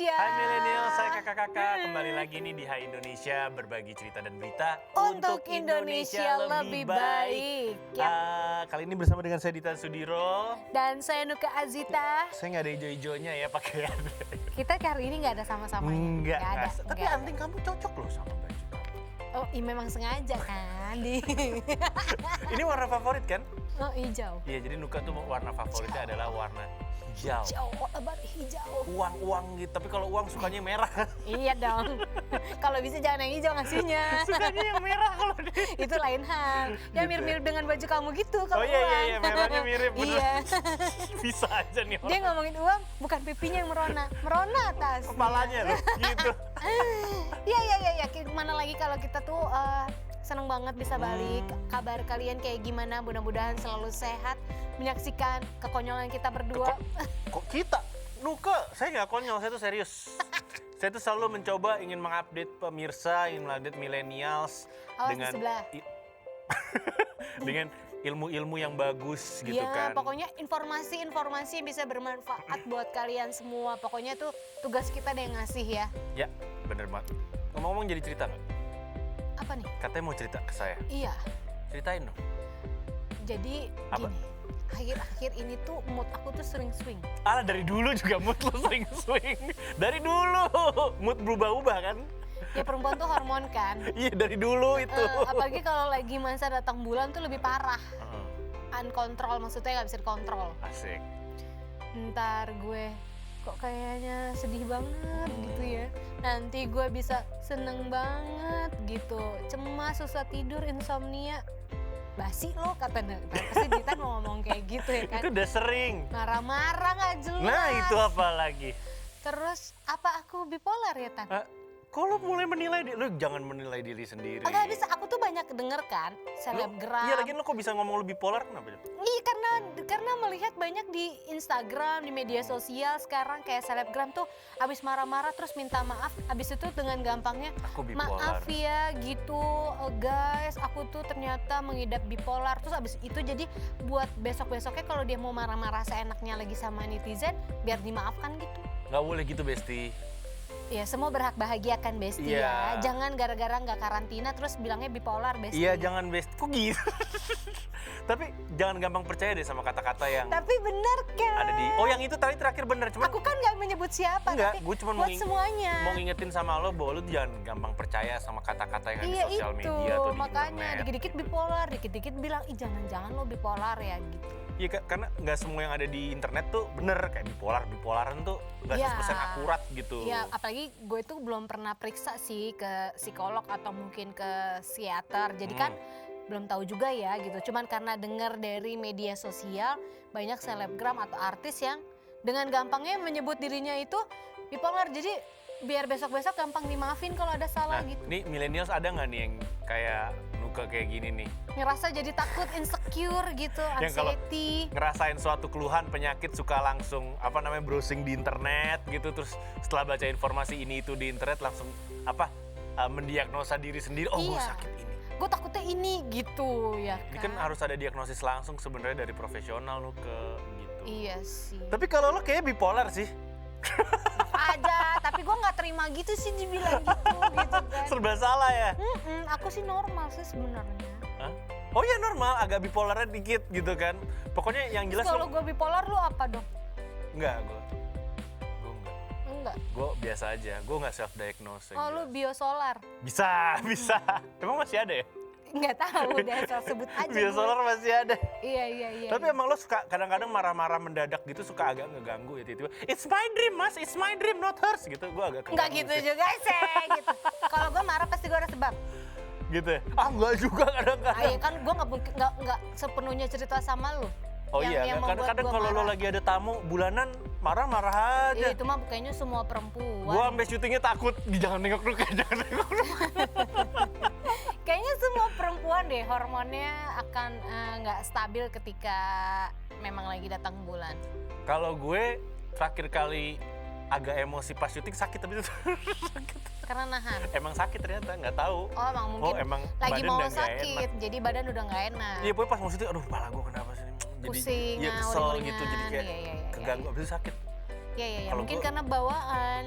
Asia. Hai milenial, saya kakak-kakak. Kembali lagi nih di Hai Indonesia, berbagi cerita dan berita Untuk Indonesia lebih baik. Kali ini bersama dengan saya Dita Sudiro. Dan saya Nuka Azita. Saya nggak ada hijau-hijaunya ya pakaian. Kita hari ini nggak ada sama-sama. Enggak, Nggak ada. tapi nggak anting kamu cocok loh sama baju kamu. Oh, memang sengaja kan? Ini warna favorit kan? Oh, hijau. Iya, jadi Nuka tuh warna favoritnya adalah warna hijau. Hijau, what about hijau? Uang gitu, tapi kalau uang sukanya merah. Iya dong. Kalau bisa jangan yang hijau ngasihnya. Sukanya yang merah kalau dia. Itu lain hal. Ya Gitu. mirip-mirip dengan baju kamu gitu kalau Oh iya, uang. iya, merahnya mirip, bener. Iya. Bisa aja nih orang. Dia ngomongin uang, bukan pipinya yang merona atas. Kepalanya loh, gitu. Iya. Mana lagi kalau kita tuh seneng banget bisa balik. Kabar kalian kayak gimana? Mudah-mudahan selalu sehat menyaksikan kekonyolan kita berdua. Kok kita? Nuka, saya nggak konyol, saya tuh serius. Saya tuh selalu mencoba ingin mengupdate pemirsa, ingin mengupdate millennials Awas di dengan sebelah. dengan ilmu-ilmu yang bagus gitu Ya, kan. pokoknya informasi-informasi yang bisa bermanfaat buat kalian semua. Pokoknya tuh tugas kita deh yang ngasih ya. Ya, bener banget. Ngomong-ngomong jadi cerita nggak? Apa nih? Katanya mau cerita ke saya. Iya. Ceritain dong. Jadi Apa? gini. Akhir-akhir ini tuh mood aku tuh sering swing. Alah, dari dulu juga mood lo sering swing. Dari dulu mood berubah-ubah kan? Ya perempuan tuh hormon kan. Iya, dari dulu itu. Apalagi kalau lagi masa datang bulan tuh lebih parah. Heeh, Uncontrol, maksudnya nggak bisa dikontrol. asik. Ntar gue kok kayaknya sedih banget gitu ya. Nanti gue bisa seneng banget gitu. Cemas, susah tidur, insomnia. Basi lo kata pasti Dita mau ngomong kayak gitu ya kan. Itu udah sering. Marah-marah nggak jelas. Nah, itu apa lagi? Terus apa aku bipolar ya Tan? Kok lo mulai menilai lu jangan menilai diri sendiri. Agak bisa, aku tuh banyak denger kan selebgram. Iya, lagian lo kok bisa ngomong lebih bipolar kenapa? Iya karena melihat banyak di Instagram, di media sosial sekarang kayak selebgram tuh abis marah-marah terus minta maaf, abis itu dengan gampangnya Aku bipolar. maaf ya gitu guys, aku tuh ternyata mengidap bipolar. Terus abis itu jadi buat besok-besoknya kalau dia mau marah-marah seenaknya lagi sama netizen biar dimaafkan gitu. Nggak boleh gitu, Besti. Ya semua berhak bahagia kan Besti Iya. ya. Jangan gara-gara nggak karantina terus bilangnya bipolar Besti. Iya, jangan Besti. Kok gitu? Tapi jangan gampang percaya deh sama kata-kata yang Tapi benar kan? ada di. Oh, yang itu tadi terakhir bener, cuman Aku kan nggak menyebut siapa, enggak, tapi gue cuma buat semuanya. mau ngingetin sama lo bahwa lo jangan gampang percaya sama kata-kata yang ada Iya di sosial itu, media atau di makanya internet. dikit-dikit bipolar, dikit-dikit bilang, ih jangan-jangan lo bipolar ya gitu. Iya, karena nggak semua yang ada di internet tuh bener, kayak bipolaran tuh nggak Iya. 100% akurat gitu. Ya apalagi gue tuh belum pernah periksa sih ke psikolog atau mungkin ke psikiater, jadi kan belum tahu juga ya gitu. Cuman karena dengar dari media sosial banyak selebgram atau artis yang dengan gampangnya menyebut dirinya itu bipolar, jadi biar besok-besok gampang dimaafin kalau ada salah Nah, gitu. nih millennials ada nggak nih yang kayak Nuka kayak gini nih? Ngerasa jadi takut, insecure gitu, Yang kalau anxiety. ngerasain suatu keluhan penyakit suka langsung browsing di internet gitu, terus setelah baca informasi ini itu di internet langsung mendiagnosa diri sendiri, oh gue Iya. sakit ini. Gue takutnya ini gitu ya Ini kan harus ada diagnosis langsung sebenarnya dari profesional Nuka gitu. Iya sih. Tapi kalau lo kayaknya bipolar sih. Aja, tapi gue nggak terima gitu sih dibilang gitu kan. Serba salah ya. Aku sih normal sih sebenarnya. Hah? Oh ya normal, agak bipolarnya dikit gitu kan. Pokoknya yang jelas Kalau gue bipolar lu apa dong? enggak, gue enggak. Enggak. Gue biasa aja, gue nggak self diagnose. Oh lu biosolar? Bisa. Emang masih ada ya? Nggak tahu deh, asal sebut aja. Biosolar gue. masih ada. Iya. Tapi emang lo suka kadang-kadang marah-marah mendadak gitu, suka agak ngeganggu ya tiba-tiba. It's my dream mas, it's my dream not hers gitu. Gue agak Nggak keganggu gitu sih. juga sih gitu. Kalau gue marah pasti gue ada sebab. Gitu ya? Enggak juga kadang-kadang. Ah, iya kan gue nggak sepenuhnya cerita sama lu. Oh Yang- iya, yang membuat kadang-kadang gua kalau lo marah. lagi ada tamu bulanan marah-marah aja. Itu mah kayaknya semua perempuan. Gue sampai syutingnya takut, jangan nengok dulu, jangan nengok dulu. Kayaknya semua perempuan deh hormonnya akan nggak stabil ketika memang lagi datang bulan. Kalau gue terakhir kali agak emosi pas syuting sakit, tapi itu sakit. Karena nahan. Emang sakit ternyata, nggak tahu. Oh emang mungkin emang lagi badan mau udah nggak sakit, jadi badan udah nggak enak. Iya, pokoknya pas mau syuting, aduh kepala gue kenapa sih? Jadi Pusing, iya kesel ngawur-ngawuran. gitu, jadi kayak Iya. keganggu, habis itu sakit. Iya. Kalau Mungkin gua- karena bawaan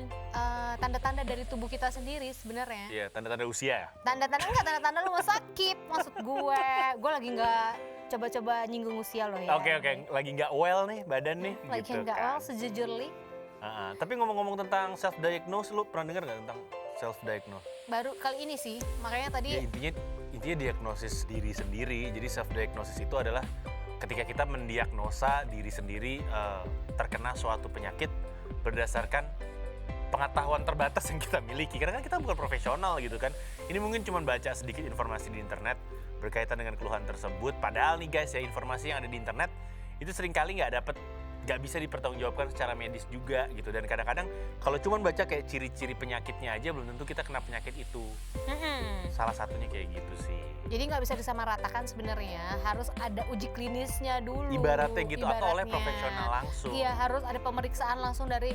tanda-tanda dari tubuh kita sendiri sebenarnya. Iya, tanda-tanda usia ya. Tanda-tanda enggak, tanda-tanda lu mau sakit maksud gue. Gue lagi nggak coba-coba nyinggung usia lo ya. Oke, lagi nggak well nih badan nih. Lagi gitu nggak kan. well sejujurly. Tapi ngomong-ngomong tentang self diagnose, lu pernah dengar nggak tentang self diagnose? Baru kali ini sih, makanya tadi Ya intinya diagnosis diri sendiri. Jadi self diagnosis itu adalah ketika kita mendiagnosa diri sendiri terkena suatu penyakit berdasarkan pengetahuan terbatas yang kita miliki. Karena kan kita bukan profesional gitu kan. Ini mungkin cuma baca sedikit informasi di internet berkaitan dengan keluhan tersebut. Padahal nih guys ya, informasi yang ada di internet itu seringkali nggak bisa dipertanggungjawabkan secara medis juga gitu. Dan kadang-kadang kalau cuma baca kayak ciri-ciri penyakitnya aja belum tentu kita kena penyakit itu. Salah satunya kayak gitu sih. jadi nggak bisa disamaratakan sebenarnya, harus ada uji klinisnya dulu. Ibaratnya gitu atau oleh Ibaratnya. profesional langsung. Iya, harus ada pemeriksaan langsung dari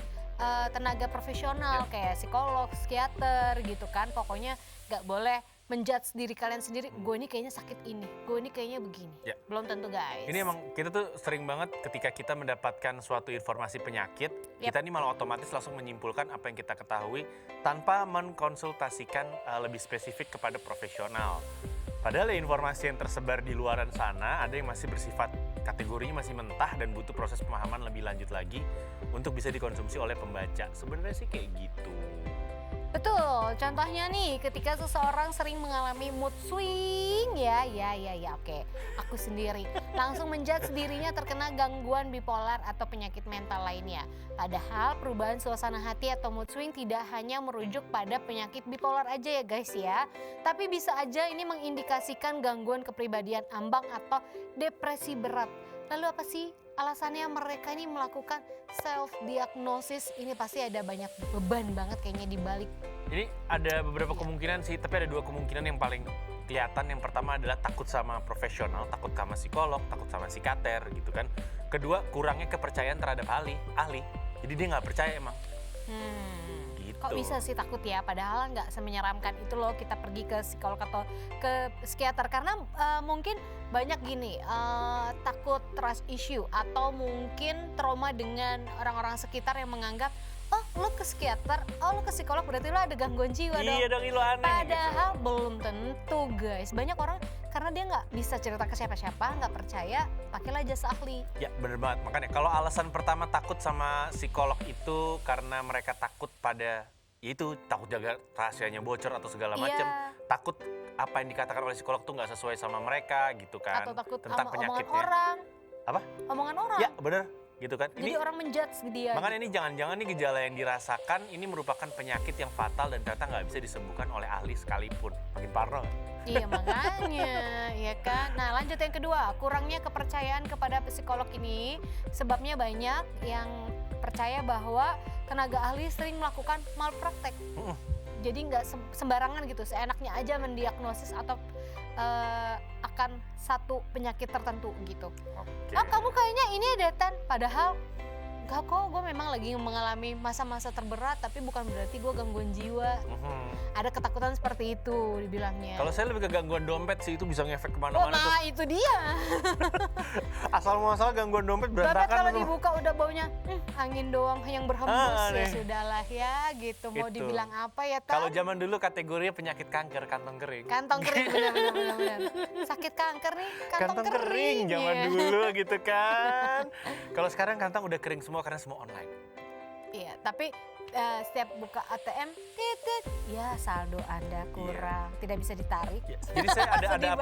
tenaga profesional kayak psikolog, psikiater gitu kan. Pokoknya nggak boleh menjudge diri kalian sendiri, gue ini kayaknya sakit ini, gue ini kayaknya begini. Ya. Belum tentu guys. Ini emang kita tuh sering banget ketika kita mendapatkan suatu informasi penyakit, kita ini malah otomatis langsung menyimpulkan apa yang kita ketahui tanpa mengkonsultasikan lebih spesifik kepada profesional. Padahal ya informasi yang tersebar di luaran sana ada yang masih bersifat kategorinya masih mentah dan butuh proses pemahaman lebih lanjut lagi untuk bisa dikonsumsi oleh pembaca. Sebenarnya sih kayak gitu. Betul, contohnya nih ketika seseorang sering mengalami mood swing, ya, oke, aku sendiri langsung menjudge dirinya terkena gangguan bipolar atau penyakit mental lainnya. Padahal perubahan suasana hati atau mood swing tidak hanya merujuk pada penyakit bipolar aja ya guys ya, tapi bisa aja ini mengindikasikan gangguan kepribadian ambang atau depresi berat. Lalu apa sih alasannya mereka ini melakukan self diagnosis? Ini pasti ada banyak beban banget kayaknya di balik. Ini ada beberapa kemungkinan sih, tapi ada dua kemungkinan yang paling kelihatan. Yang pertama adalah takut sama profesional, takut sama psikolog, takut sama psikiater gitu kan. Kedua, kurangnya kepercayaan terhadap ahli. Jadi dia nggak percaya emang. Gitu. Kok bisa sih takut ya? Padahal nggak semenyeramkan itu loh kita pergi ke psikolog atau ke psikiater. Karena mungkin banyak gini, takut trust issue atau mungkin trauma dengan orang-orang sekitar yang menganggap, oh lo ke psikiater, oh lo ke psikolog berarti lo ada gangguan jiwa dong. Iya dong, lo aneh. Padahal belum tentu guys. Banyak orang karena dia nggak bisa cerita ke siapa-siapa, nggak percaya, pakailah jasa ahli. Ya bener banget, makanya kalau alasan pertama takut sama psikolog itu karena mereka takut pada itu, takut jaga rahasianya bocor atau segala macam, takut apa yang dikatakan oleh psikolog tuh nggak sesuai sama mereka gitu kan, Atau takut tentang sama penyakitnya. omongan orang. Apa? Omongan orang. Ya bener gitu kan. Jadi orang menjudge dia. Makanya ini jangan-jangan nih gejala yang dirasakan ini merupakan penyakit yang fatal dan ternyata nggak bisa disembuhkan oleh ahli sekalipun. Makin parno kan? Iya makanya, ya kan. Nah lanjut yang kedua, kurangnya kepercayaan kepada psikolog ini. Sebabnya banyak yang percaya bahwa tenaga ahli sering melakukan malpraktek. Jadi nggak sembarangan gitu, seenaknya aja mendiagnosis atau akan satu penyakit tertentu gitu. Oke. Oh kamu kayaknya ini deh Tan, padahal enggak kok, gue memang lagi mengalami masa-masa terberat, tapi bukan berarti gue gangguan jiwa. Ada ketakutan seperti itu dibilangnya. Kalau saya lebih ke gangguan dompet sih, itu bisa ngefek Oh, kemana-mana tuh. nah itu dia. Asal muasal gangguan dompet Dompet berantakan kalau tuh. dibuka udah baunya angin doang yang berhembus, ya nih. sudahlah ya gitu. Mau Itu. dibilang apa ya Tan? Kalau zaman dulu kategorinya penyakit kanker, kantong kering. Kantong kering, benar. Sakit kanker nih, kantong kering. zaman ya. dulu gitu kan. Kalau sekarang kantong udah kering semua karena semua online. Iya, tapi setiap buka ATM, titit, ya saldo Anda kurang, tidak bisa ditarik. Ya, jadi saya ada Sedih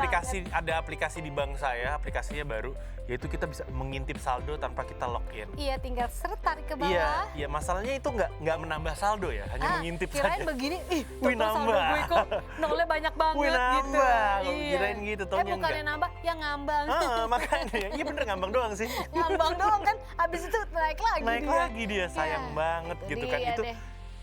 aplikasi di bank saya, aplikasinya baru, yaitu kita bisa mengintip saldo tanpa kita login. Iya, tinggal seret tarik ke bawah. Iya, masalahnya itu nggak menambah saldo ya, hanya mengintip kirain saja. begini, Wih, total saldo nambah. gue kok nolnya banyak banget Wih, gitu. nambah. Kirain gitu, taunya bukannya enggak. nambah, ya ngambang. Makanya, iya bener ngambang doang sih. Ngambang doang kan, habis itu naik lagi Naik dia. lagi dia, sayang Ya, banget itu gitu kan. dia Itu deh.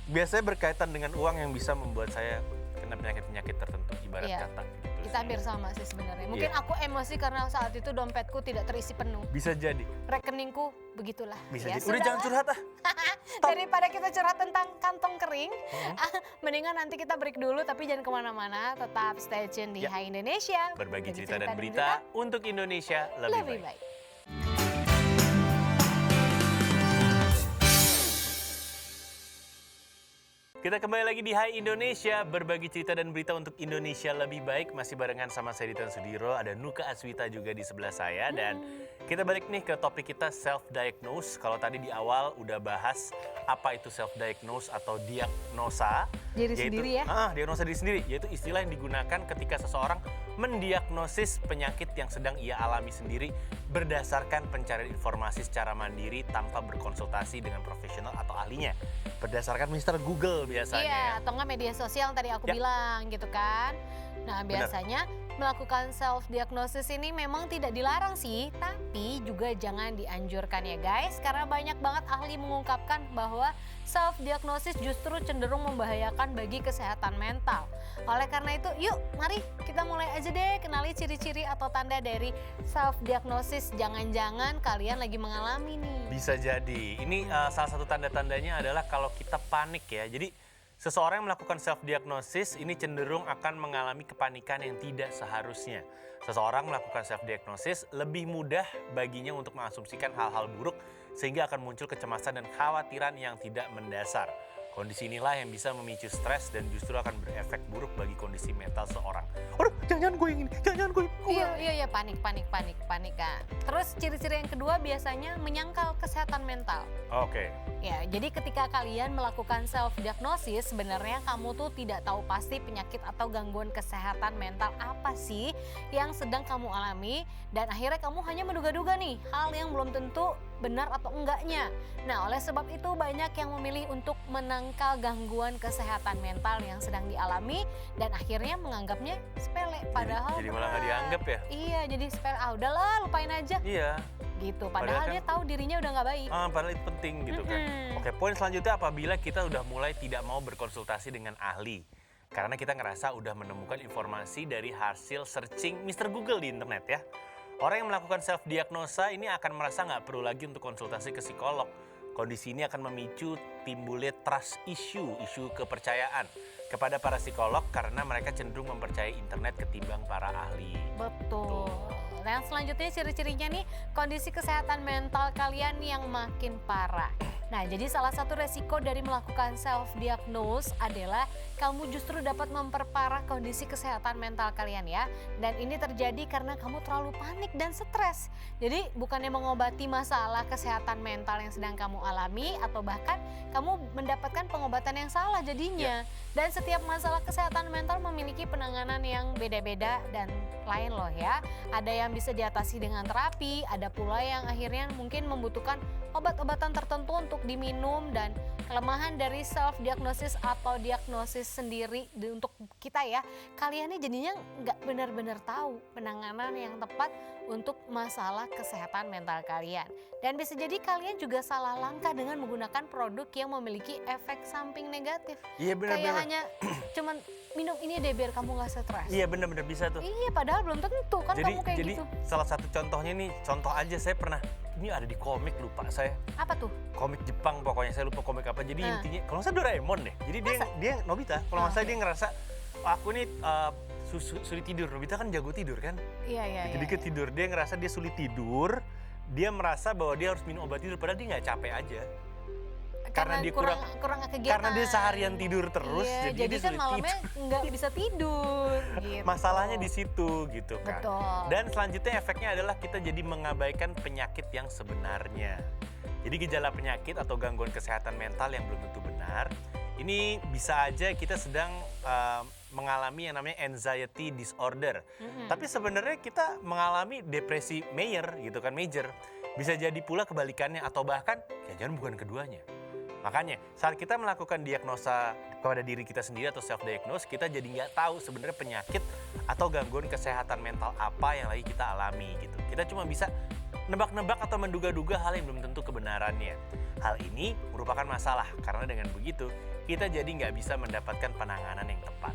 biasanya berkaitan dengan uang yang bisa membuat saya kena penyakit-penyakit tertentu, ibarat Iya. kata. Gitu Kita sih. hampir sama sih sebenarnya. Mungkin Iya. aku emosi karena saat itu dompetku tidak terisi penuh. Bisa jadi, Rekeningku begitulah. bisa Ya, jadi. Udah jangan sudahlah. curhat Daripada kita curhat tentang kantong kering, mendingan nanti kita break dulu, tapi jangan kemana-mana, tetap stay tune di Ya. Hai Indonesia. Berbagi cerita dan berita untuk Indonesia lebih baik. baik. Kita kembali lagi di Hai Indonesia, berbagi cerita dan berita untuk Indonesia lebih baik. Masih barengan sama saya Ditan Sudiro, ada Nuka Aswita juga di sebelah saya. Dan kita balik nih ke topik kita self-diagnose. Kalau tadi di awal udah bahas apa itu self-diagnose atau diagnosa. Diri sendiri ya? Diagnosa diri sendiri, yaitu istilah yang digunakan ketika seseorang mendiagnosis penyakit yang sedang ia alami sendiri berdasarkan pencarian informasi secara mandiri tanpa berkonsultasi dengan profesional atau ahlinya. Berdasarkan Mister Google biasanya. Iya, atau enggak media sosial yang tadi aku bilang gitu kan. Nah, biasanya melakukan self-diagnosis ini memang tidak dilarang sih, tapi juga jangan dianjurkan ya guys. Karena banyak banget ahli mengungkapkan bahwa self-diagnosis justru cenderung membahayakan bagi kesehatan mental. Oleh karena itu, yuk mari kita mulai aja deh kenali ciri-ciri atau tanda dari self-diagnosis. Jangan-jangan kalian lagi mengalami nih. Bisa jadi. Ini salah satu tanda-tandanya adalah kalau kita panik ya. Jadi seseorang yang melakukan self-diagnosis ini cenderung akan mengalami kepanikan yang tidak seharusnya. Seseorang melakukan self-diagnosis lebih mudah baginya untuk mengasumsikan hal-hal buruk sehingga akan muncul kecemasan dan khawatiran yang tidak mendasar. Kondisi inilah yang bisa memicu stres dan justru akan berefek buruk bagi kondisi mental seorang. Aduh, jangan gue yang ini, jangan gue. Iya, panik kan. Terus ciri-ciri yang kedua biasanya menyangkal kesehatan mental. Oke. Ya, jadi ketika kalian melakukan self-diagnosis, sebenarnya kamu tuh tidak tahu pasti penyakit atau gangguan kesehatan mental apa sih yang sedang kamu alami, dan akhirnya kamu hanya menduga-duga nih hal yang belum tentu benar atau enggaknya. Nah, oleh sebab itu banyak yang memilih untuk menangkal gangguan kesehatan mental yang sedang dialami dan akhirnya menganggapnya sepele. Padahal jadi malah nggak dianggap ya? Iya, jadi sepele. Udahlah, lupain aja. Iya. Gitu. Padahal Padahal dia tahu dirinya udah nggak baik. Padahal itu penting gitu kan. Oke, poin selanjutnya apabila kita udah mulai tidak mau berkonsultasi dengan ahli. Karena kita ngerasa udah menemukan informasi dari hasil searching Mr. Google di internet ya. Orang yang melakukan self-diagnosa ini akan merasa nggak perlu lagi untuk konsultasi ke psikolog. Kondisi ini akan memicu timbulnya trust issue, isu kepercayaan kepada para psikolog karena mereka cenderung mempercayai internet ketimbang para ahli. Betul. Yang selanjutnya ciri-cirinya nih, kondisi kesehatan mental kalian yang makin parah. Nah, jadi salah satu resiko dari melakukan self-diagnose adalah kamu justru dapat memperparah kondisi kesehatan mental kalian ya. Dan ini terjadi karena kamu terlalu panik dan stres. Jadi bukannya mengobati masalah kesehatan mental yang sedang kamu alami atau bahkan kamu mendapatkan pengobatan yang salah jadinya. Dan setiap masalah kesehatan mental memiliki penanganan yang beda-beda dan lain loh ya. Ada yang bisa diatasi dengan terapi, ada pula yang akhirnya mungkin membutuhkan obat-obatan tertentu untuk diminum. Dan kelemahan dari self-diagnosis atau diagnosis sendiri untuk kita ya, kalian ini jadinya nggak benar-benar tahu penanganan yang tepat untuk masalah kesehatan mental kalian. Dan bisa jadi kalian juga salah langkah dengan menggunakan produk yang memiliki efek samping negatif. Iya benar-benar. Kayak hanya cuman minum ini deh biar kamu gak stres. Iya benar-benar bisa tuh. Iya, padahal belum tentu kan kamu kayak jadi gitu. Salah satu contohnya nih, contoh aja saya pernah, ini ada di komik lupa saya. Apa tuh? Komik Jepang pokoknya, saya lupa komik apa. Jadi intinya, kalau nggak salah Doraemon deh. Jadi dia Nobita, kalau nggak salah dia ngerasa, aku nih sulit tidur. Nobita kan jago tidur kan. Iya. Jadi tidur, dia ngerasa dia sulit tidur. Dia merasa bahwa dia harus minum obat tidur, padahal dia nggak capek aja. Karena dia kurang kegiatan. Karena dia seharian tidur terus, iya, jadi dia kan sulit malamnya tidur. nggak bisa tidur. Gitu. Masalahnya di situ gitu kan. Betul. Dan selanjutnya efeknya adalah kita jadi mengabaikan penyakit yang sebenarnya. Jadi gejala penyakit atau gangguan kesehatan mental yang belum tentu benar, ini bisa aja kita sedang mengalami yang namanya anxiety disorder. Tapi sebenarnya kita mengalami depresi major. Bisa jadi pula kebalikannya atau bahkan jangan bukan keduanya. Makanya saat kita melakukan diagnosa kepada diri kita sendiri atau self-diagnose, kita jadi nggak tahu sebenarnya penyakit atau gangguan kesehatan mental apa yang lagi kita alami gitu. Kita cuma bisa nebak-nebak atau menduga-duga hal yang belum tentu kebenarannya. Hal ini merupakan masalah karena dengan begitu kita jadi nggak bisa mendapatkan penanganan yang tepat.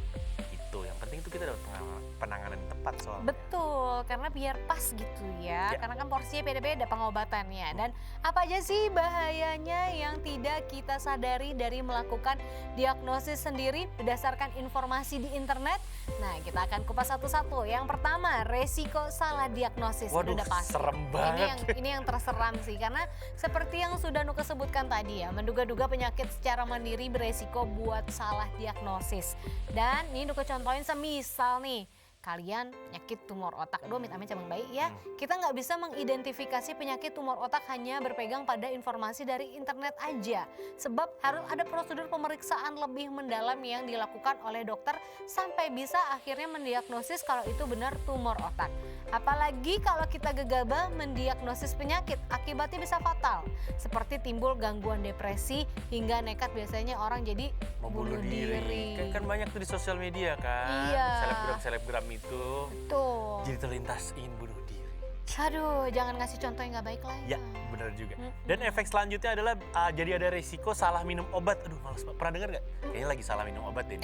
Itu yang penting itu kita dapat penanganan yang tepat soalnya. Betul, karena biar pas gitu ya. Ya. Karena kan porsinya beda-beda pengobatannya. Dan apa aja sih bahayanya yang tidak kita sadari dari melakukan diagnosis sendiri berdasarkan informasi di internet? Nah, kita akan kupas satu-satu. Yang pertama, resiko salah diagnosis. Itu Waduh, udah pasti. serem Ini banget. ini yang terseram sih, karena seperti yang sudah Nuke sebutkan tadi ya, menduga-duga penyakit secara mandiri beresiko buat salah diagnosis. Dan ini Nuke contohin semisal nih, kalian penyakit tumor otak, aduh amit-amit cabang bayi ya, kita nggak bisa mengidentifikasi penyakit tumor otak hanya berpegang pada informasi dari internet aja. Sebab harus ada prosedur pemeriksaan lebih mendalam yang dilakukan oleh dokter sampai bisa akhirnya mendiagnosis kalau itu benar tumor otak. Apalagi kalau kita gegabah mendiagnosis penyakit, akibatnya bisa fatal. Seperti timbul gangguan depresi hingga nekat biasanya orang jadi Membunuh diri. Kan banyak tuh di sosial media kan. Iya. Selebgram itu Tuh. jadi terlintas ingin bunuh diri. Aduh, jangan ngasih contoh yang gak baik lah Ya, benar juga. Dan efek selanjutnya adalah jadi ada resiko salah minum obat. Aduh, males banget. Pernah dengar gak? Kayaknya lagi salah minum obat deh.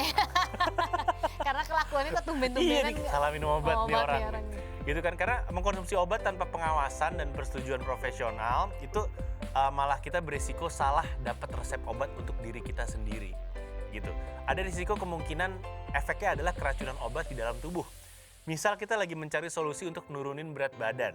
Karena kelakuannya kok Iya tumben-tumbenan nih, salah minum obat nih orang. nih orang nih. Gitu kan, karena mengkonsumsi obat tanpa pengawasan dan persetujuan profesional itu malah kita berisiko salah dapat resep obat untuk diri kita sendiri. Gitu. Ada risiko kemungkinan efeknya adalah keracunan obat di dalam tubuh. Misal kita lagi mencari solusi untuk nurunin berat badan.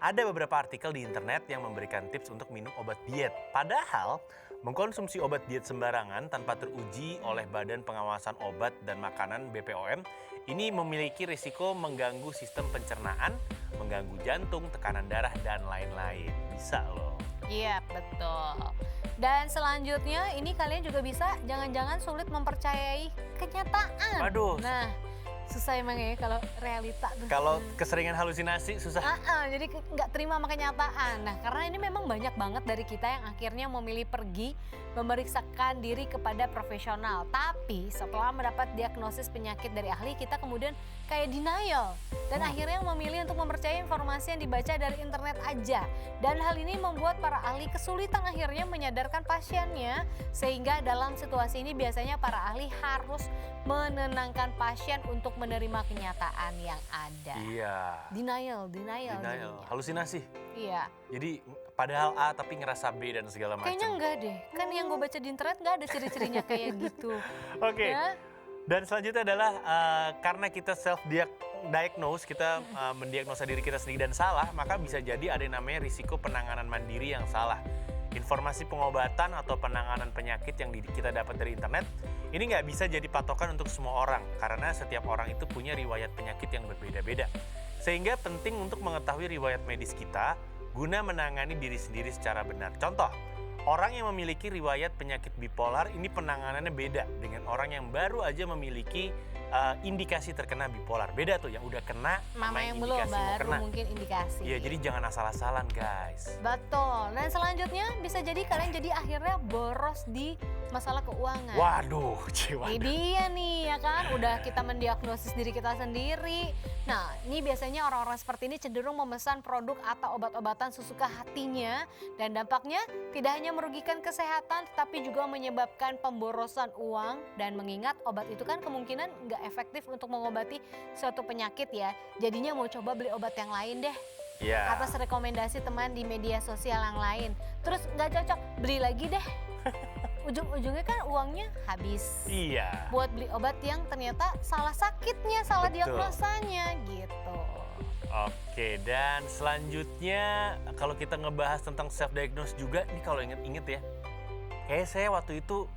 Ada beberapa artikel di internet yang memberikan tips untuk minum obat diet. Padahal, mengkonsumsi obat diet sembarangan tanpa teruji oleh Badan Pengawasan Obat dan Makanan (BPOM) ini memiliki risiko mengganggu sistem pencernaan, mengganggu jantung, tekanan darah, dan lain-lain. Bisa loh. Iya, betul. Dan selanjutnya ini kalian juga bisa jangan-jangan sulit mempercayai kenyataan. Waduh. Nah, susah emang ya kalau realita tuh. Kalau keseringan halusinasi susah. Jadi nggak terima sama kenyataan. Nah, karena ini memang banyak banget dari kita yang akhirnya memilih pergi memeriksakan diri kepada profesional. Tapi setelah mendapat diagnosis penyakit dari ahli, kita kemudian kayak denial. Dan akhirnya memilih untuk mempercayai informasi yang dibaca dari internet aja. Dan hal ini membuat para ahli kesulitan akhirnya menyadarkan pasiennya. Sehingga dalam situasi ini biasanya para ahli harus menenangkan pasien untuk menerima kenyataan yang ada. Iya. Denial. Denial. Halusinasi. Iya. Jadi padahal A tapi ngerasa B dan segala macam. Kayaknya enggak deh. Kan yang gue baca di internet enggak ada ciri-cirinya kayak gitu. Oke. Ya? Dan selanjutnya adalah karena kita self-diagnose, kita mendiagnosa diri kita sendiri dan salah, maka bisa jadi ada yang namanya risiko penanganan mandiri yang salah. Informasi pengobatan atau penanganan penyakit yang kita dapat dari internet, ini nggak bisa jadi patokan untuk semua orang, karena setiap orang itu punya riwayat penyakit yang berbeda-beda. Sehingga penting untuk mengetahui riwayat medis kita, guna menangani diri sendiri secara benar. Contoh, orang yang memiliki riwayat penyakit bipolar ini penanganannya beda dengan orang yang baru aja memiliki indikasi terkena bipolar. Beda tuh, yang udah kena Mama sama yang yang belum indikasi mau baru kena. mungkin indikasi. Iya, jadi jangan asal-asalan guys. Betul. Dan selanjutnya bisa jadi kalian jadi akhirnya boros di masalah keuangan. Waduh, jiwa. Ini dia nih ya kan, udah kita mendiagnosis diri kita sendiri. Nah, ini biasanya orang-orang seperti ini cenderung memesan produk atau obat-obatan sesuka hatinya. Dan dampaknya tidak hanya merugikan kesehatan, tetapi juga menyebabkan pemborosan uang. Dan mengingat obat itu kan kemungkinan nggak efektif untuk mengobati suatu penyakit ya. Jadinya mau coba beli obat yang lain deh. Iya. Atas rekomendasi teman di media sosial yang lain. Terus nggak cocok, beli lagi deh. Ujung-ujungnya kan uangnya habis. Iya. Buat beli obat yang ternyata salah sakitnya, salah Betul. diagnosanya gitu. Oke, dan selanjutnya kalau kita ngebahas tentang self diagnose juga, ini kalau inget-inget ya, kayak saya waktu itu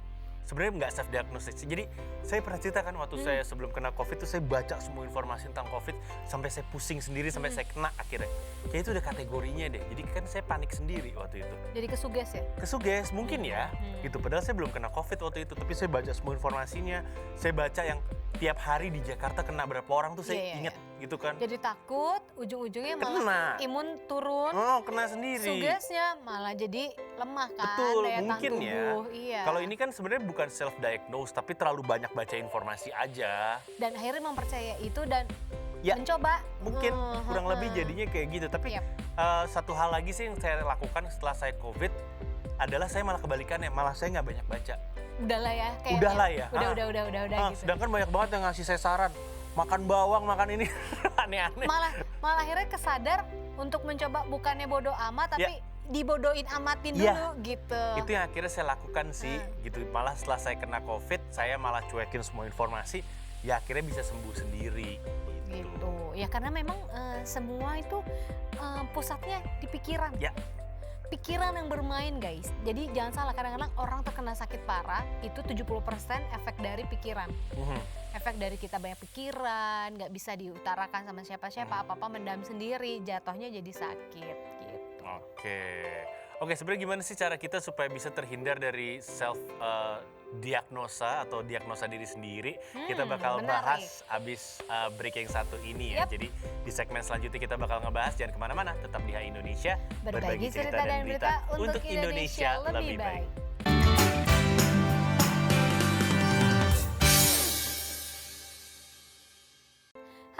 sebenarnya nggak self diagnosis. Jadi saya pernah cerita kan waktu saya sebelum kena COVID tuh saya baca semua informasi tentang COVID sampai saya pusing sendiri sampai saya kena akhirnya. Kayak itu udah kategorinya deh. Jadi kan saya panik sendiri waktu itu. Jadi kesuges ya? Kesuges mungkin ya, gitu. Padahal saya belum kena COVID waktu itu, tapi saya baca semua informasinya. Saya baca yang tiap hari di Jakarta kena berapa orang tuh saya Iya, iya, inget gitu kan. Jadi takut, ujung-ujungnya Kena. malah imun turun. Oh, kena sendiri. Sugesnya malah jadi lemah kan Betul, daya tahan mungkin ya. tubuh. Iya. Kalau ini kan sebenarnya bukan self diagnose tapi terlalu banyak baca informasi aja. Dan akhirnya mempercaya itu dan Ya, mencoba. Mungkin kurang lebih jadinya kayak gitu. Tapi Yap. satu hal lagi sih yang saya lakukan setelah saya COVID adalah saya malah kebalikannya, malah saya nggak banyak baca. Udahlah ya. Kayaknya. Udahlah ya. Udah gitu. Sedangkan banyak banget yang ngasih saya saran. makan bawang, makan ini aneh-aneh. Malah akhirnya kesadar untuk mencoba bukannya bodoh amat tapi dibodohin amatin Iya. dulu gitu. Itu yang akhirnya saya lakukan sih gitu. Malah setelah saya kena COVID, saya malah cuekin semua informasi, ya akhirnya bisa sembuh sendiri Gitu. Ya karena memang semua itu pusatnya di pikiran. Ya. Pikiran yang bermain guys. Jadi jangan salah, kadang-kadang orang terkena sakit parah itu 70% efek dari pikiran. Efek dari kita banyak pikiran, nggak bisa diutarakan sama siapa-siapa, apa-apa mendam sendiri, jatuhnya jadi sakit gitu. Oke, sebenarnya gimana sih cara kita supaya bisa terhindar dari self diagnosa atau diagnosa diri sendiri? Kita bakal menarik. bahas abis break yang satu ini ya. Yap. Jadi di segmen selanjutnya kita bakal ngebahas, jangan kemana-mana, tetap di HI Indonesia. Berbagi cerita dan berita untuk Indonesia lebih baik.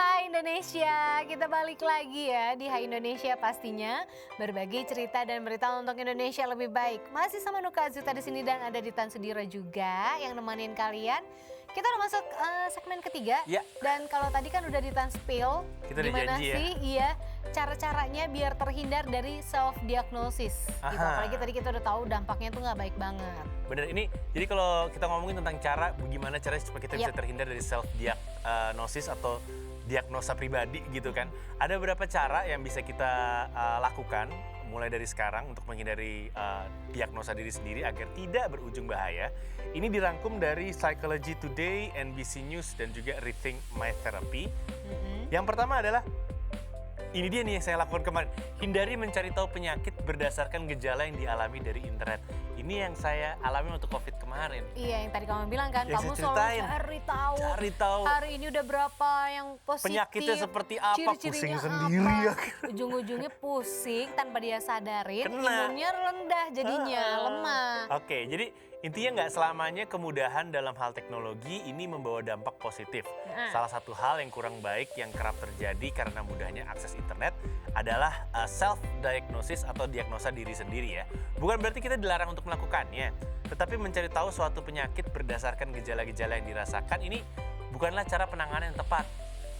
Hai Indonesia, kita balik lagi ya di Hai Indonesia pastinya, berbagi cerita dan berita untuk Indonesia lebih baik. Masih sama Nuka Azuta di sini dan ada Ditan Sudiro juga yang nemenin kalian. Kita udah masuk segmen ketiga. Ya. Dan kalau tadi kan udah Ditan spill, Kita udah gimana janji ya. sih iya cara-caranya biar terhindar dari self diagnosis. Gitu. Aha. Apalagi tadi kita udah tahu dampaknya tuh nggak baik banget. Bener, ini jadi kalau kita ngomongin tentang cara bagaimana caranya supaya kita bisa Yap. terhindar dari self diagnosis atau diagnosa pribadi gitu kan. Ada beberapa cara yang bisa kita lakukan mulai dari sekarang untuk menghindari diagnosa diri sendiri agar tidak berujung bahaya. Ini dirangkum dari Psychology Today, NBC News dan juga Rethink My Therapy. Yang pertama adalah ini dia nih yang saya lakukan kemarin. Hindari mencari tahu penyakit berdasarkan gejala yang dialami dari internet. Ini yang saya alami untuk COVID kemarin. Iya, yang tadi kamu bilang kan, Yang kamu saya selalu ceritain. cari tahu. Hari ini udah berapa yang positif. Penyakitnya seperti apa, ciri-cirinya pusing sendiri ya. Ujung-ujungnya pusing tanpa dia sadarin, Kena. imunnya rendah jadinya, lemah. Oke, jadi intinya nggak selamanya kemudahan dalam hal teknologi ini membawa dampak positif. Salah satu hal yang kurang baik yang kerap terjadi karena mudahnya akses internet adalah self-diagnosis atau diagnosa diri sendiri ya. Bukan berarti kita dilarang untuk melakukannya, tetapi mencari tahu suatu penyakit berdasarkan gejala-gejala yang dirasakan ini bukanlah cara penanganan yang tepat.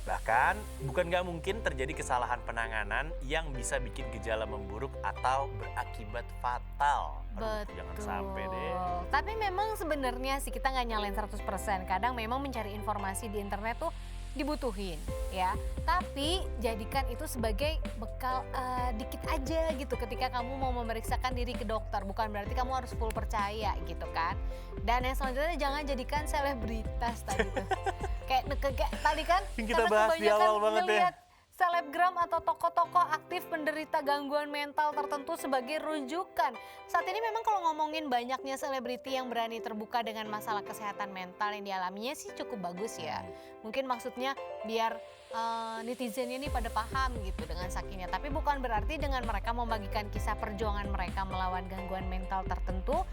Bahkan, bukan nggak mungkin terjadi kesalahan penanganan yang bisa bikin gejala memburuk atau berakibat fatal. Aduh, jangan sampai deh. Tapi memang sebenarnya sih kita nggak nyalain 100%. Kadang memang mencari informasi di internet tuh dibutuhin ya. Tapi jadikan itu sebagai bekal dikit aja gitu ketika kamu mau memeriksakan diri ke dokter. Bukan berarti kamu harus full percaya gitu kan. Dan yang selanjutnya jangan jadikan selebritas tadi tuh. kayak tadi kan Yang kita karena bahas di kebanyakan awal banget ya. ngelihat selebgram atau tokoh-tokoh aktif penderita gangguan mental tertentu sebagai rujukan. Saat ini memang kalau ngomongin banyaknya selebriti yang berani terbuka dengan masalah kesehatan mental yang dialaminya sih cukup bagus ya. Mungkin maksudnya biar netizennya ini pada paham gitu dengan sakitnya. Tapi bukan berarti dengan mereka membagikan kisah perjuangan mereka melawan gangguan mental tertentu,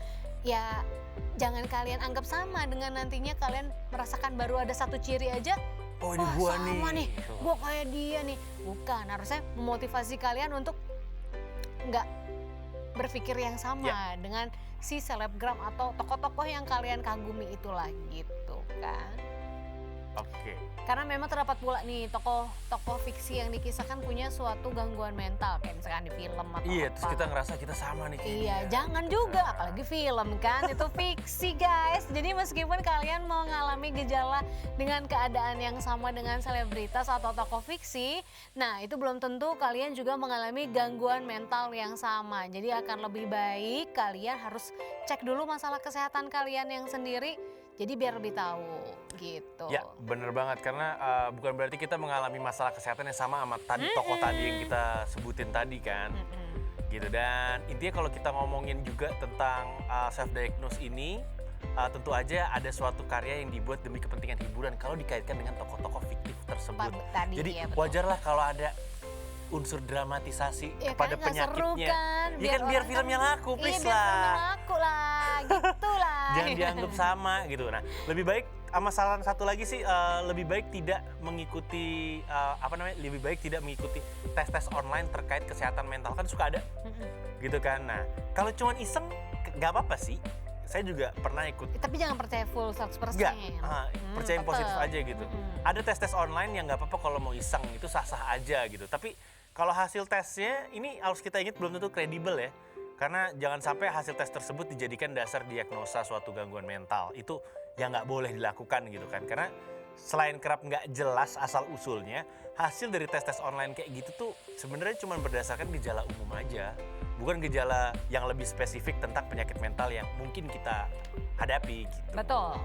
ya jangan kalian anggap sama dengan nantinya kalian merasakan baru ada satu ciri aja. Oh, ini Wah, gua sama nih, Gitu. gua kayak dia nih. Bukan, harusnya memotivasi kalian untuk nggak berpikir yang sama dengan si selebgram atau tokoh-tokoh yang kalian kagumi itulah gitu kan. Oke. Karena memang terdapat pula nih tokoh fiksi yang dikisahkan punya suatu gangguan mental kayak misalkan di film atau Iya, apa. terus kita ngerasa kita sama nih kayak Iya, dia. jangan juga, apalagi film kan, itu fiksi guys. Jadi meskipun kalian mengalami gejala dengan keadaan yang sama dengan selebritas atau tokoh fiksi, nah itu belum tentu kalian juga mengalami gangguan mental yang sama. Jadi akan lebih baik kalian harus cek dulu masalah kesehatan kalian yang sendiri, jadi biar lebih tahu gitu. Ya, bener banget karena bukan berarti kita mengalami masalah kesehatan yang sama sama tadi tokoh tadi yang kita sebutin tadi kan. Gitu, dan intinya kalau kita ngomongin juga tentang self diagnose ini tentu aja ada suatu karya yang dibuat demi kepentingan hiburan kalau dikaitkan dengan tokoh-tokoh fiktif tersebut. Tadi, Jadi ya, betul. wajarlah kalau ada unsur dramatisasi Ya, kepada kan nggak seru penyakitnya. kan, Ya kan biar orang filmnya laku, iya, please biar filmnya lah. laku lah, gitu lah. Jangan dianggap sama gitu. Nah, lebih baik sama saran satu lagi sih lebih baik tidak mengikuti lebih baik tidak mengikuti tes-tes online terkait kesehatan mental kan suka ada gitu kan. Nah, kalau cuman iseng nggak apa-apa sih. saya juga pernah ikut. Tapi jangan percaya full 100%. Enggak, percaya yang positif tetep. aja gitu. Ada tes-tes online yang nggak apa-apa kalau mau iseng, itu sah-sah aja gitu. Tapi kalau hasil tesnya ini harus kita ingat belum tentu kredibel ya. Karena jangan sampai hasil tes tersebut dijadikan dasar diagnosa suatu gangguan mental. Itu yang nggak boleh dilakukan gitu kan. Karena selain kerap nggak jelas asal-usulnya, hasil dari tes-tes online kayak gitu tuh sebenarnya cuma berdasarkan gejala umum aja. Bukan gejala yang lebih spesifik tentang penyakit mental yang mungkin kita hadapi gitu. Betul.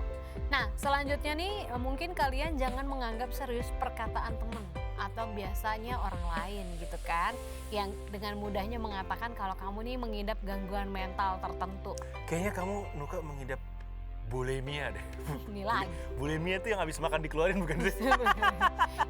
Nah, selanjutnya nih mungkin kalian jangan menganggap serius perkataan teman atau biasanya orang lain gitu kan, yang dengan mudahnya mengatakan kalau kamu nih mengidap gangguan mental tertentu. Kayaknya kamu Nuka mengidap bulimia deh. Ini lagi. Bulimia tuh yang habis makan dikeluarin bukan sih?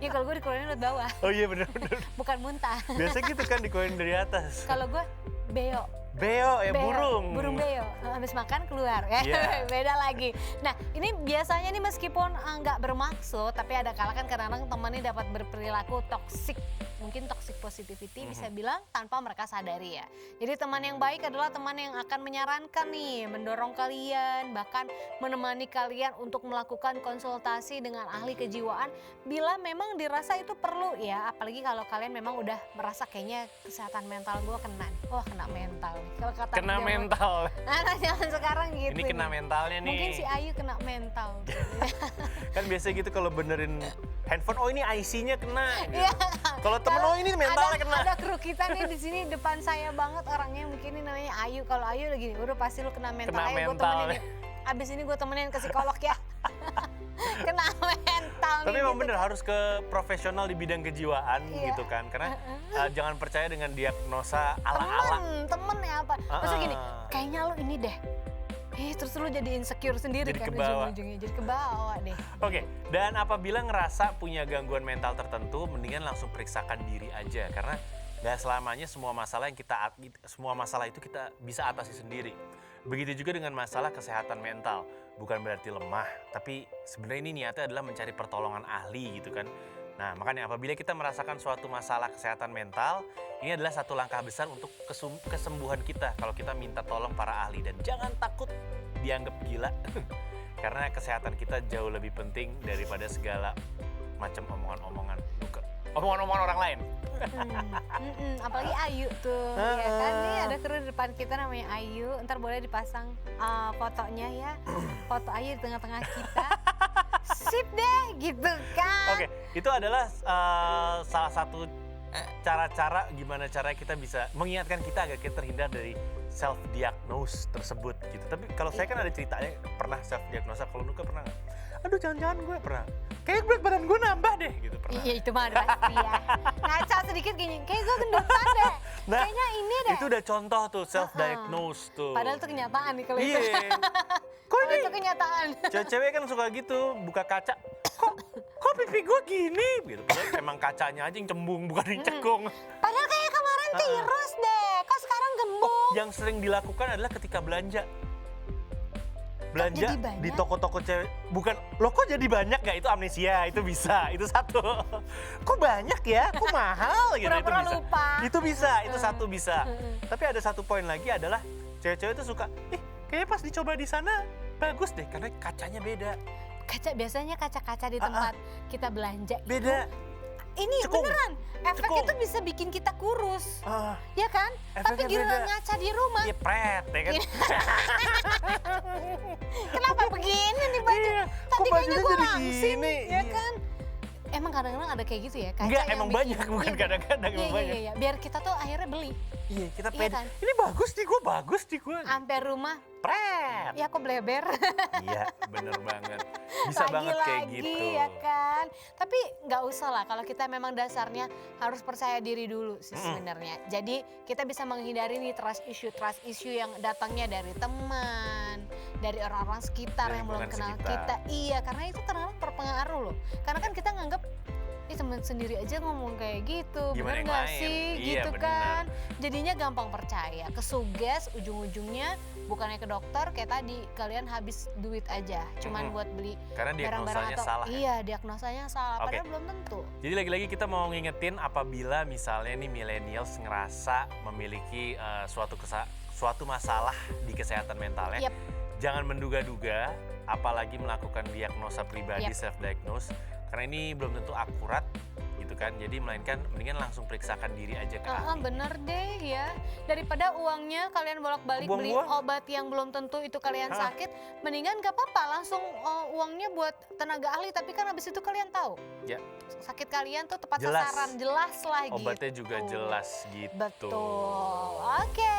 Ya kalau gue dikeluarin lewat bawah, Oh iya benar-benar. bukan muntah. Biasa gitu kan dikeluarin dari atas. Kalau gue beo. Beo ya Beo, burung. Burung beo, habis makan keluar, ya Iya. beda lagi. Nah ini biasanya nih meskipun nggak bermaksud, tapi ada kala kan kadang-kadang teman ini dapat berperilaku toksik, mungkin toxic positivity bisa bilang tanpa mereka sadari ya. Jadi teman yang baik adalah teman yang akan menyarankan nih, mendorong kalian, bahkan menemani kalian untuk melakukan konsultasi dengan ahli kejiwaan bila memang dirasa itu perlu ya. Apalagi kalau kalian memang udah merasa kayaknya kesehatan mental gue kena, wah kena mental. Kalau kata Kena zaman- mental. Anak zaman sekarang gitu. Ini kena nih. mentalnya nih. Mungkin si Ayu kena mental. Kan biasa gitu kalau benerin handphone, oh ini IC-nya kena. Gitu. Iya. Kalau temen, oh ini mentalnya kena. Ada kru kita nih di sini depan saya banget orangnya, mungkin ini namanya Ayu. Kalau Ayu lagi udah pasti lu kena mental. Kena Ayo gue mental. temenin nih. Abis ini gue temenin ke psikolog ya. Kena mental Tapi nih emang gitu bener kan. harus ke profesional di bidang kejiwaan Iya. gitu kan. Karena jangan percaya dengan diagnosa ala-ala. Temen ya apa. Maksudnya gini, Ah. kayaknya lu ini deh. Terus lu jadi insecure sendiri Jadi kan kebawa. ujung-ujungnya. Jadi kebawa deh. Oke, dan apabila ngerasa punya gangguan mental tertentu, mendingan langsung periksakan diri aja karena nggak selamanya semua masalah itu kita bisa atasi sendiri. Begitu juga dengan masalah kesehatan mental, bukan berarti lemah, tapi sebenarnya ini niatnya adalah mencari pertolongan ahli gitu kan. Nah, makanya apabila kita merasakan suatu masalah kesehatan mental, ini adalah satu langkah besar untuk kesembuhan kita kalau kita minta tolong para ahli dan jangan takut dianggap gila. Karena kesehatan kita jauh lebih penting daripada segala macam omongan-omongan orang lain. Apalagi Ayu tuh, ya kan? Nih ada kru di depan kita namanya Ayu. Ntar boleh dipasang fotonya ya, foto Ayu di tengah-tengah kita. Sip deh, gitu kan? Oke, itu adalah salah satu cara-cara gimana cara kita bisa mengingatkan kita agar kita terhindar dari self diagnose tersebut gitu. Tapi kalau saya kan ada ceritanya pernah self diagnosa. Kalau Nuka pernah nggak? Aduh jangan-jangan gue pernah. Kayak berat badan gue nambah deh gitu pernah. Iya itu mah udah pasti ya. Ngaca sedikit gini, kayak gue gendutan deh. Nah, Kayaknya ini deh. itu udah contoh tuh self diagnose tuh. Padahal itu kenyataan nih kalau itu. Iya. Kok Kalau ini itu kenyataan. cewek-cewek kan suka gitu buka kaca. Kok pipi gue gini gitu. Padahal emang kacanya aja yang cembung bukan yang cekung. Padahal kayak kemarin tirus deh, kok sekarang gemuk. Yang sering dilakukan adalah ketika belanja. Belanja jadi banyak? di toko-toko cewek. Bukan, lo kok jadi banyak nggak? Itu amnesia, itu bisa. Itu satu. Kok banyak ya? Kok mahal gitu. Pura-pura itu bisa. lupa. Itu bisa, itu satu bisa. Tapi ada satu poin lagi adalah cewek-cewek itu suka, kayaknya pas dicoba di sana bagus deh karena kacanya beda. Biasanya kaca-kaca di tempat kita belanja itu, Beda. ini Cekung. beneran efek Cekung. itu bisa bikin kita kurus, Ah, ya kan? Tapi efeknya giliran beda. ngaca di rumah, Iya pret ya kan. kenapa begini nih baju? Iya, Tadi kok kayaknya bajunya gue jadi langsing, gini? ya Iya. kan? Emang kadang-kadang ada kayak gitu ya, kaca Enggak, yang emang bikin- banyak, bukan Iya, kadang-kadang, iya, emang iya, banyak. iya, biar kita tuh akhirnya beli, Iya, kita Iya pede. kan? Ini bagus nih gue. sampai rumah, Pret. ya kok bleber. Iya, bener banget. Bisa banget kayak Lagi-lagi, gitu. ya kan. Tapi nggak usah lah kalau kita memang dasarnya harus percaya diri dulu sih sebenarnya. Jadi kita bisa menghindari nih trust issue yang datangnya dari teman, dari orang-orang sekitar Dari yang belum lingkungan kenal sekitar. kita. Iya, karena itu kadang-kadang berpengaruh loh. Karena kan kita nganggap teman sendiri aja ngomong kayak gitu, Gimana bener yang nggak lain? sih? Iya, Gitu bener. kan. Jadinya gampang percaya, kesuges ujung-ujungnya bukannya ke dokter kayak tadi kalian habis duit aja, cuman buat beli Karena barang-barang diagnosanya atau salah ya. iya diagnosanya salah, Oke. padahal belum tentu. Jadi lagi-lagi kita mau ngingetin apabila misalnya nih millennials ngerasa memiliki suatu masalah di kesehatan mentalnya. Yep. jangan menduga-duga, apalagi melakukan diagnosa pribadi self-diagnose, karena ini belum tentu akurat gitu kan. Jadi melainkan mendingan langsung periksakan diri aja ke ahli. Bener deh ya. Daripada uangnya kalian bolak-balik beli Buang-buang. obat yang belum tentu itu kalian sakit, mendingan gak apa-apa langsung uangnya buat tenaga ahli, tapi kan habis itu kalian tahu. Ya. Sakit kalian tuh tepat Jelas. sasaran, jelas lah gitu. Obatnya juga jelas gitu. Betul. Oke.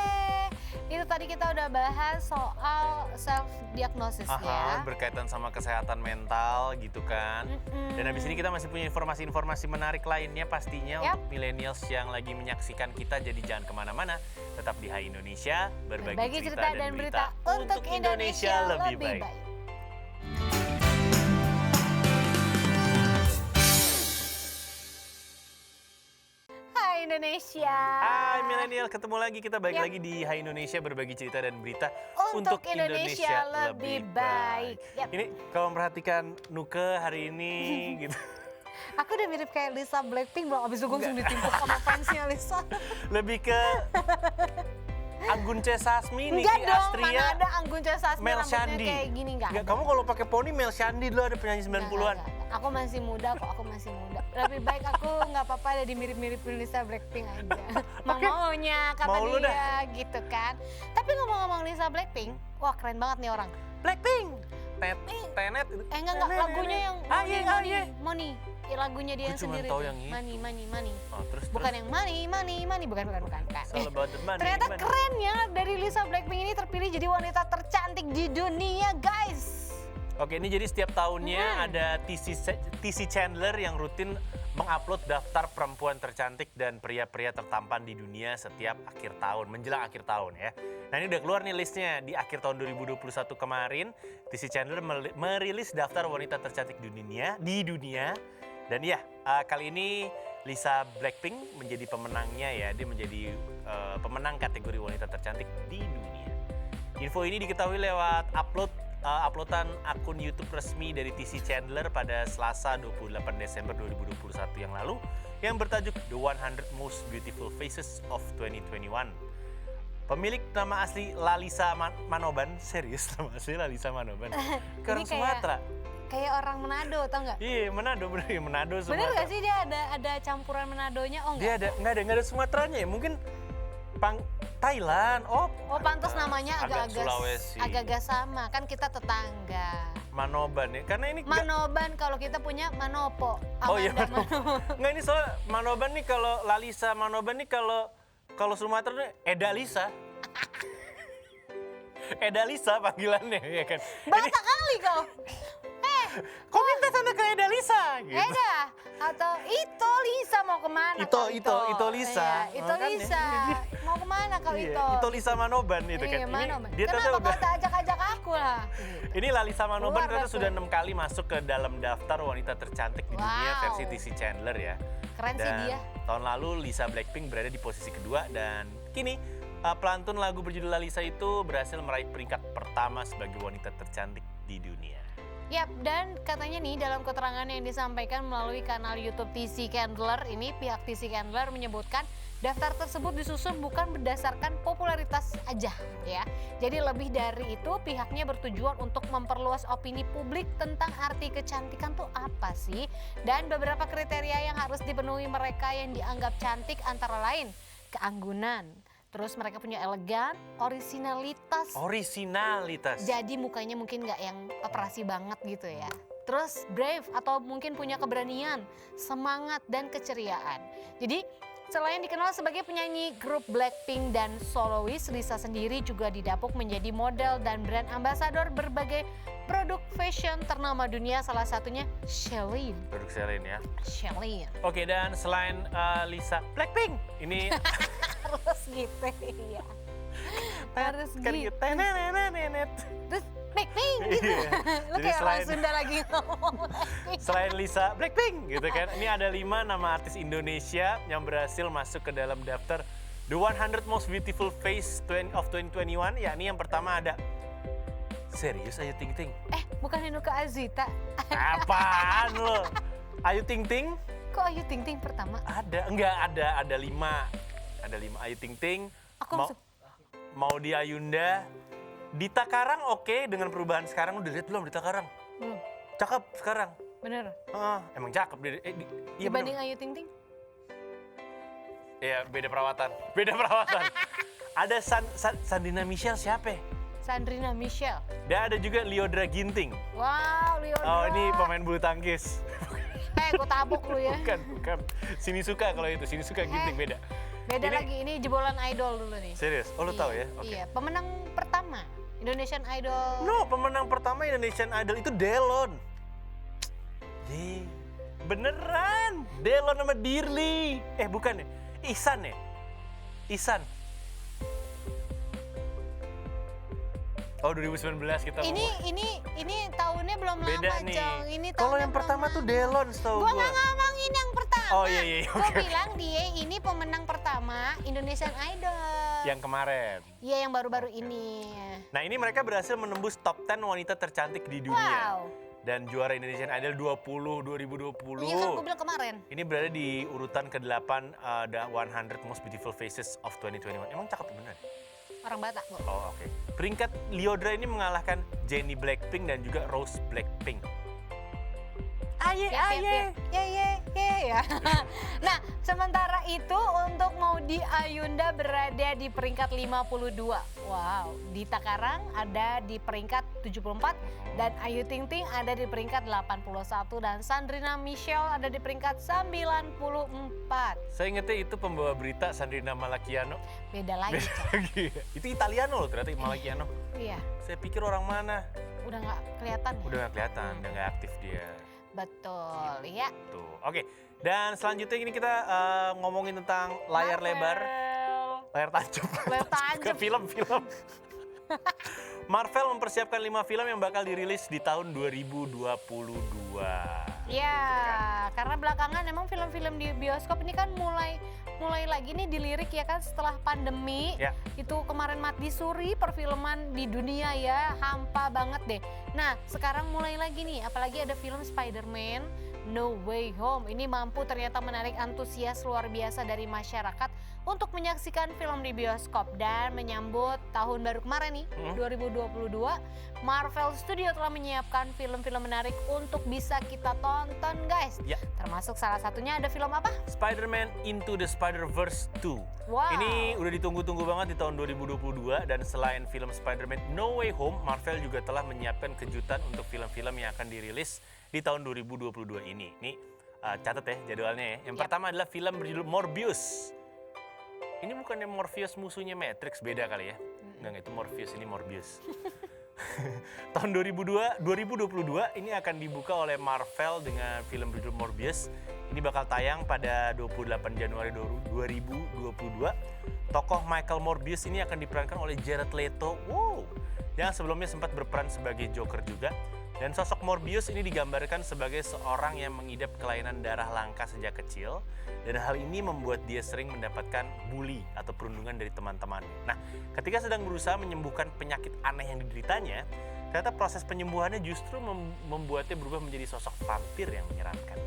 Itu tadi kita udah bahas soal self diagnosis ya. Berkaitan sama kesehatan mental gitu kan. Dan habis ini kita masih punya informasi-informasi menarik lainnya pastinya untuk millennials yang lagi menyaksikan kita. Jadi jangan kemana-mana, tetap di Hai Indonesia, berbagi cerita dan berita untuk Indonesia lebih baik. Hai Indonesia. Hai milenial, ketemu lagi kita balik lagi di Hai Indonesia, berbagi cerita dan berita Untuk Indonesia lebih baik. Yap. Ini kalau memperhatikan Nuke hari ini gitu. Aku udah mirip kayak Lisa Blackpink belum, abis itu gue langsung ditimpuk sama fansnya Lisa. Lebih ke Anggun C. Sasmi, Niki Enggak dong, Astria, mana ada Anggun C. Sasmi Mel rambutnya Shandi. kayak gini, enggak. Kamu kalau pakai poni Mel Shandi dulu, ada penyanyi 90-an. Enggak. Aku masih muda kok, aku masih muda. Lebih baik aku nggak apa-apa ada dimirip-mirip Lisa Blackpink aja. Maunya kata Mau lu dia gitu kan. Tapi ngomong-ngomong Lisa Blackpink, wah keren banget nih orang. Blackpink, tenet. Enggak lagunya yang Money. Lagunya dia yang Gua cuma sendiri. tahu tuh. yang ini. Money. Oh, terus Bukan yang money, bukan. It's all about the money. Ternyata keren ya, dari Lisa Blackpink ini terpilih jadi wanita tercantik di dunia, guys. Oke, ini jadi setiap tahunnya ada TC Chandler yang rutin mengupload daftar perempuan tercantik dan pria-pria tertampan di dunia setiap akhir tahun, menjelang akhir tahun ya. Nah ini udah keluar nih listnya. Di akhir tahun 2021 kemarin, TC Chandler merilis daftar wanita tercantik di dunia. Dan ya, kali ini Lisa Blackpink menjadi pemenangnya ya. Dia menjadi pemenang kategori wanita tercantik di dunia. Info ini diketahui lewat uploadan akun YouTube resmi dari TC Chandler pada Selasa 28 Desember 2021 yang lalu yang bertajuk The 100 Most Beautiful Faces of 2021. Pemilik nama asli Lalisa Manoban, serius nama asli Lalisa Manoban. Orang Sumatera. Kayak orang Manado, tau nggak? Iya, Manado Sumatera. Bener nggak sih dia ada campuran Manadonya? Oh Dia nggak? nggak ada Sumateranya ya, mungkin Thailand. Oh Pantas namanya Sulawesi. agak sama, kan kita tetangga. Manoban ya, karena ini Manoban kalau kita punya Manopo. Oh iya, Manopo. nggak ini soal Manoban nih, kalau Lalisa Manoban nih kalau Sumatera nih Eda Lisa. Eda Lisa panggilannya ya kan. Bata kali kau. Kok minta sana ke Eda Lisa gitu. Eda atau Ito Lisa mau kemana? Ito Iya, Lisa. Ito Makanya. Lisa. Mau kemana kau Iya, Ito? Ito Lisa Manoban itu kan. Iya, Manoban. Dia ternyata Kenapa udah kau tak ajak-ajak aku lah? Ini Lalisa Manoban Keluar ternyata aku. sudah 6 kali masuk ke dalam daftar wanita tercantik di dunia Wow. versi TC Chandler ya. Keren sih Dan dia. tahun lalu Lisa Blackpink berada di posisi kedua, dan kini pelantun lagu berjudul Lalisa itu berhasil meraih peringkat pertama sebagai wanita tercantik di dunia. Yap, dan katanya nih dalam keterangan yang disampaikan melalui kanal YouTube TC Chandler ini, pihak TC Chandler menyebutkan daftar tersebut disusun bukan berdasarkan popularitas aja ya. Jadi lebih dari itu, pihaknya bertujuan untuk memperluas opini publik tentang arti kecantikan tuh apa sih, dan beberapa kriteria yang harus dipenuhi mereka yang dianggap cantik antara lain keanggunan, terus mereka punya elegan, orisinalitas. Jadi mukanya mungkin nggak yang operasi banget gitu ya. Terus brave atau mungkin punya keberanian, semangat dan keceriaan. Jadi selain dikenal sebagai penyanyi grup Blackpink dan solois, Lisa sendiri juga didapuk menjadi model dan brand ambassador berbagai produk fashion ternama dunia, salah satunya Celine. Produk Celine ya. Celine. Oke, dan selain Lisa Blackpink, ini Harus gitu ya. Harus kan gitu. tenet. Terus Blackpink gitu. Iya. Lu Jadi kayak orang selain- Sunda lagi ngomong. Selain Lisa Blackpink gitu kan, ini ada 5 nama artis Indonesia yang berhasil masuk ke dalam daftar The 100 Most Beautiful Face of 2021. Yakni yang pertama ada, serius Ayu Ting Ting? Bukan Nuka Azita. Apaan lo? Ayu Ting Ting? Kok Ayu Ting Ting pertama? Ada 5. Ada 5 Ayu Ting Ting. Aku Mau, masuk. Maudy Ayunda, Dita Karang oke, dengan perubahan sekarang udah lihat belum Dita Karang? Belum. Cakep sekarang. Bener. Emang cakep dia. Iya Dibanding bener. Ayu Ting Ting? Iya, beda perawatan. Ada Sandrina Michelle siapa ya? Sandrina Michelle. Dan ada juga Lyodra Ginting. Wow, Lyodra. Oh, ini pemain bulu tangkis. Gue tabok lu ya. Bukan. Sini suka kalau itu. Sini suka Ginting beda. Beda Ini- lagi, ini jebolan idol dulu nih. Serius? Oh, lu tahu ya? Oke. Iya, pemenang pertama Indonesian Idol. No, pemenang pertama Indonesian Idol itu Delon. Ye, beneran. Delon sama Dirli. Bukan ya? Ihsan ya? Ihsan. Oh, 2019 kita mau. Ini tahunnya belum Beda lama, nih. Jong. Ini Kalau tahunnya yang belum pertama tuh lama. Delon setahu Gua gua. nggak ngomongin yang pertama. Oh, iya, Gua oke. bilang dia ini pemenang pertama Indonesian Idol. Yang kemarin. Iya, yang baru-baru ini. Nah, ini mereka berhasil menembus top 10 wanita tercantik di dunia. Wow. Dan juara Indonesian Idol 2020. Iya kan gue bilang kemarin. Ini berada di urutan ke-8 The 100 Most Beautiful Faces of 2021. Emang cakep bener? Orang Batak kok. Oh, oke. Peringkat Lyodra ini mengalahkan Jennie Blackpink dan juga Rose Blackpink. Aye. Ya. Nah, sementara itu untuk Maudy Ayunda berada di peringkat 52. Wow, Dita Karang ada di peringkat 74 dan Ayu Ting Ting ada di peringkat 81 dan Sandrina Michelle ada di peringkat 94. Saya ingetnya itu pembawa berita Sandrina Malakiano. Beda lagi, Cak. Itu Italiano loh ternyata Malakiano. Iya, Saya pikir orang mana? udah nggak kelihatan ya? Udah gak kelihatan, udah gak aktif dia. Betul, ya. Tuh, oke. Dan selanjutnya ini kita ngomongin tentang layar lebar, layar tancap. Layar tancap. Ke film-film. Marvel mempersiapkan 5 film yang bakal dirilis di tahun 2022. Ya, karena belakangan emang film-film di bioskop ini kan mulai lagi nih dilirik ya kan setelah pandemi. Ya. Itu kemarin mati suri perfilman di dunia ya, hampa banget deh. Nah, sekarang mulai lagi nih, apalagi ada film Spider-Man No Way Home. Ini mampu ternyata menarik antusias luar biasa dari masyarakat untuk menyaksikan film di bioskop. Dan menyambut tahun baru kemarin nih, 2022, Marvel Studio telah menyiapkan film-film menarik untuk bisa kita tonton guys. Ya. Termasuk salah satunya ada film apa? Spider-Man Into the Spider-Verse 2. Wow. Ini udah ditunggu-tunggu banget di tahun 2022 dan selain film Spider-Man No Way Home, Marvel juga telah menyiapkan kejutan untuk film-film yang akan dirilis di tahun 2022 ini. Nih, catat ya jadwalnya ya. Yang pertama adalah film berjudul Morbius. Ini bukannya Morpheus musuhnya Matrix, beda kali ya? Enggak, itu Morpheus, ini Morbius. Tahun 2022 ini akan dibuka oleh Marvel dengan film berjudul Morbius. Ini bakal tayang pada 28 Januari 2022. Tokoh Michael Morbius ini akan diperankan oleh Jared Leto. Wow, yang sebelumnya sempat berperan sebagai Joker juga. Dan sosok Morbius ini digambarkan sebagai seorang yang mengidap kelainan darah langka sejak kecil. Dan hal ini membuat dia sering mendapatkan bully atau perundungan dari teman-temannya. Nah, ketika sedang berusaha menyembuhkan penyakit aneh yang dideritanya, ternyata proses penyembuhannya justru membuatnya berubah menjadi sosok vampir yang menyeramkan.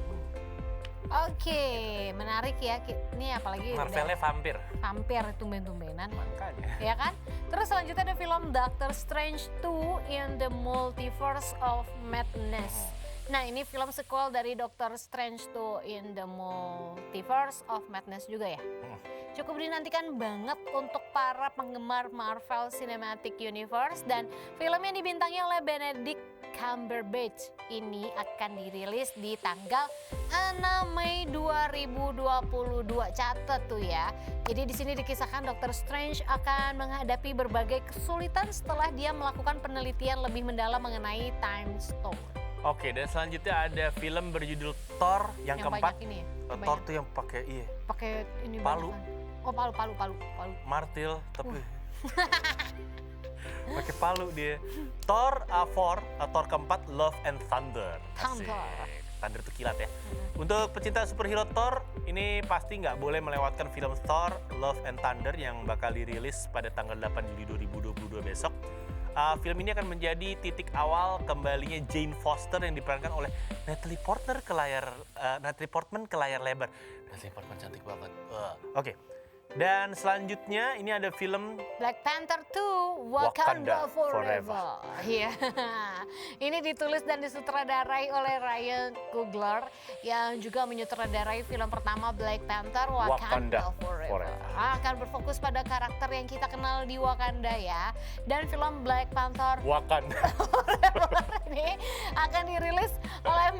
Oke, menarik ya. Ini apalagi Marvelnya vampir. hampir tumben-tumbenan. Makanya. Ya kan? Terus selanjutnya ada film Doctor Strange 2 in the Multiverse of Madness. Nah, ini film sequel dari Doctor Strange 2 in the Multiverse of Madness juga ya. Cukup dinantikan banget untuk para penggemar Marvel Cinematic Universe dan film yang dibintangi oleh Benedict Cumberbatch ini akan dirilis di tanggal 6 Mei 2022. Catat tuh ya. Jadi di sini dikisahkan Doctor Strange akan menghadapi berbagai kesulitan setelah dia melakukan penelitian lebih mendalam mengenai Time Stone. Oke, dan selanjutnya ada film berjudul Thor yang keempat. Banyak ini ya. yang Thor banyak. tuh yang pakai Pakai ini Palu. banyak kan. Oh, palu. martil tapi pakai palu dia. Thor Thor keempat Love and Thunder. Thunder. Asik. Thunder itu kilat ya. Untuk pecinta superhero Thor, ini pasti nggak boleh melewatkan film Thor Love and Thunder yang bakal dirilis pada tanggal 8 Juli 2022 besok. Film ini akan menjadi titik awal kembalinya Jane Foster yang diperankan oleh Natalie Portman ke layar lebar. Natalie Portman cantik banget. Oke. Dan selanjutnya ini ada film Black Panther 2 Wakanda Forever. Iya. Ini ditulis dan disutradarai oleh Ryan Coogler yang juga menyutradarai film pertama Black Panther Wakanda Forever. Akan berfokus pada karakter yang kita kenal di Wakanda ya. Dan film Black Panther Wakanda ini akan dirilis oleh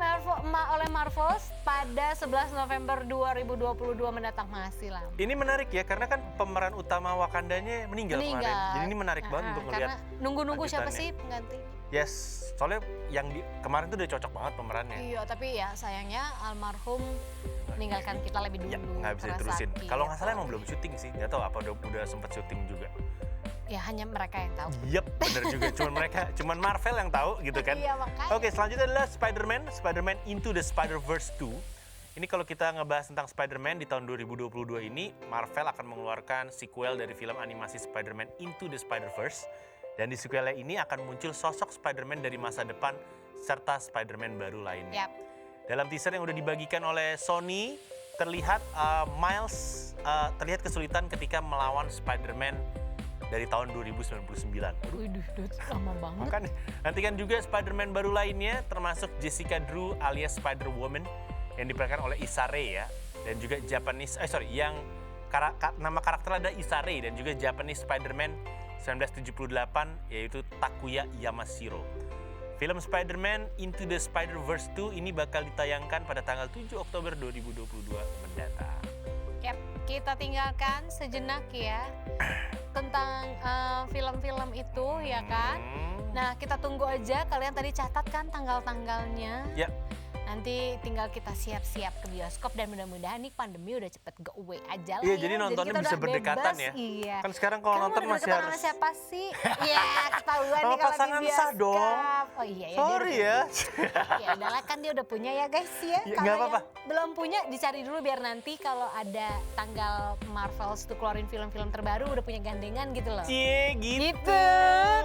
Marvel pada 11 November 2022 mendatang. Masih lama. Ini menarik ya, karena kan pemeran utama Wakandanya meninggal kemarin. Jadi ini menarik banget untuk melihat. Karena nunggu-nunggu siapa lanjutannya. sih pengganti? Yes, soalnya yang kemarin tuh udah cocok banget pemerannya. Iya, tapi ya sayangnya almarhum meninggalkan kita lebih dulu. Ya, nggak bisa karena diterusin. sakit. Kalau nggak salah emang belum syuting sih, nggak tahu apa udah sempat syuting juga. Ya hanya mereka yang tahu. Yep, bener juga. Cuman Marvel yang tahu gitu kan. Iya, makanya. Oke, selanjutnya adalah Spider-Man Into the Spider-Verse 2. Ini kalau kita ngebahas tentang Spider-Man di tahun 2022 ini, Marvel akan mengeluarkan sequel dari film animasi Spider-Man Into the Spider-Verse. Dan di sequelnya ini akan muncul sosok Spider-Man dari masa depan serta Spider-Man baru lainnya. Yap. Dalam teaser yang udah dibagikan oleh Sony, terlihat Miles terlihat kesulitan ketika melawan Spider-Man dari tahun 2099. Waduh, lama banget. Makanya nantikan juga Spider-Man baru lainnya, termasuk Jessica Drew alias Spider-Woman yang diperankan oleh Issa Rae ya, dan juga yang nama karakter ada Issa Rae dan juga Japanese Spider-Man 1978 yaitu Takuya Yamashiro. Film Spider-Man Into the Spider-Verse 2 ini bakal ditayangkan pada tanggal 7 Oktober 2022 mendatang. Yap, kita tinggalkan sejenak ya tentang film-film itu ya kan. Nah, kita tunggu aja, kalian tadi catat kan tanggal-tanggalnya. Ya. Nanti tinggal kita siap-siap ke bioskop dan mudah-mudahan nih pandemi udah cepet go away aja lah Iya, ya. jadi nontonnya kita bisa udah berdekatan bebas. ya. Iya. Kan sekarang kalau nonton udah masih deket harus sama siapa sih? Iya, ketahuan sama nih kalau pasangan di sah bioskop. dong. Oh iya ya. Sorry ya. Ya udahlah, kan dia udah punya ya guys ya. Ya, Kalau nggak apa-apa. yang belum punya dicari dulu biar nanti kalau ada tanggal Marvel tuh keluarin film-film terbaru udah punya gandengan gitu loh. Cie, gitu. Gitu.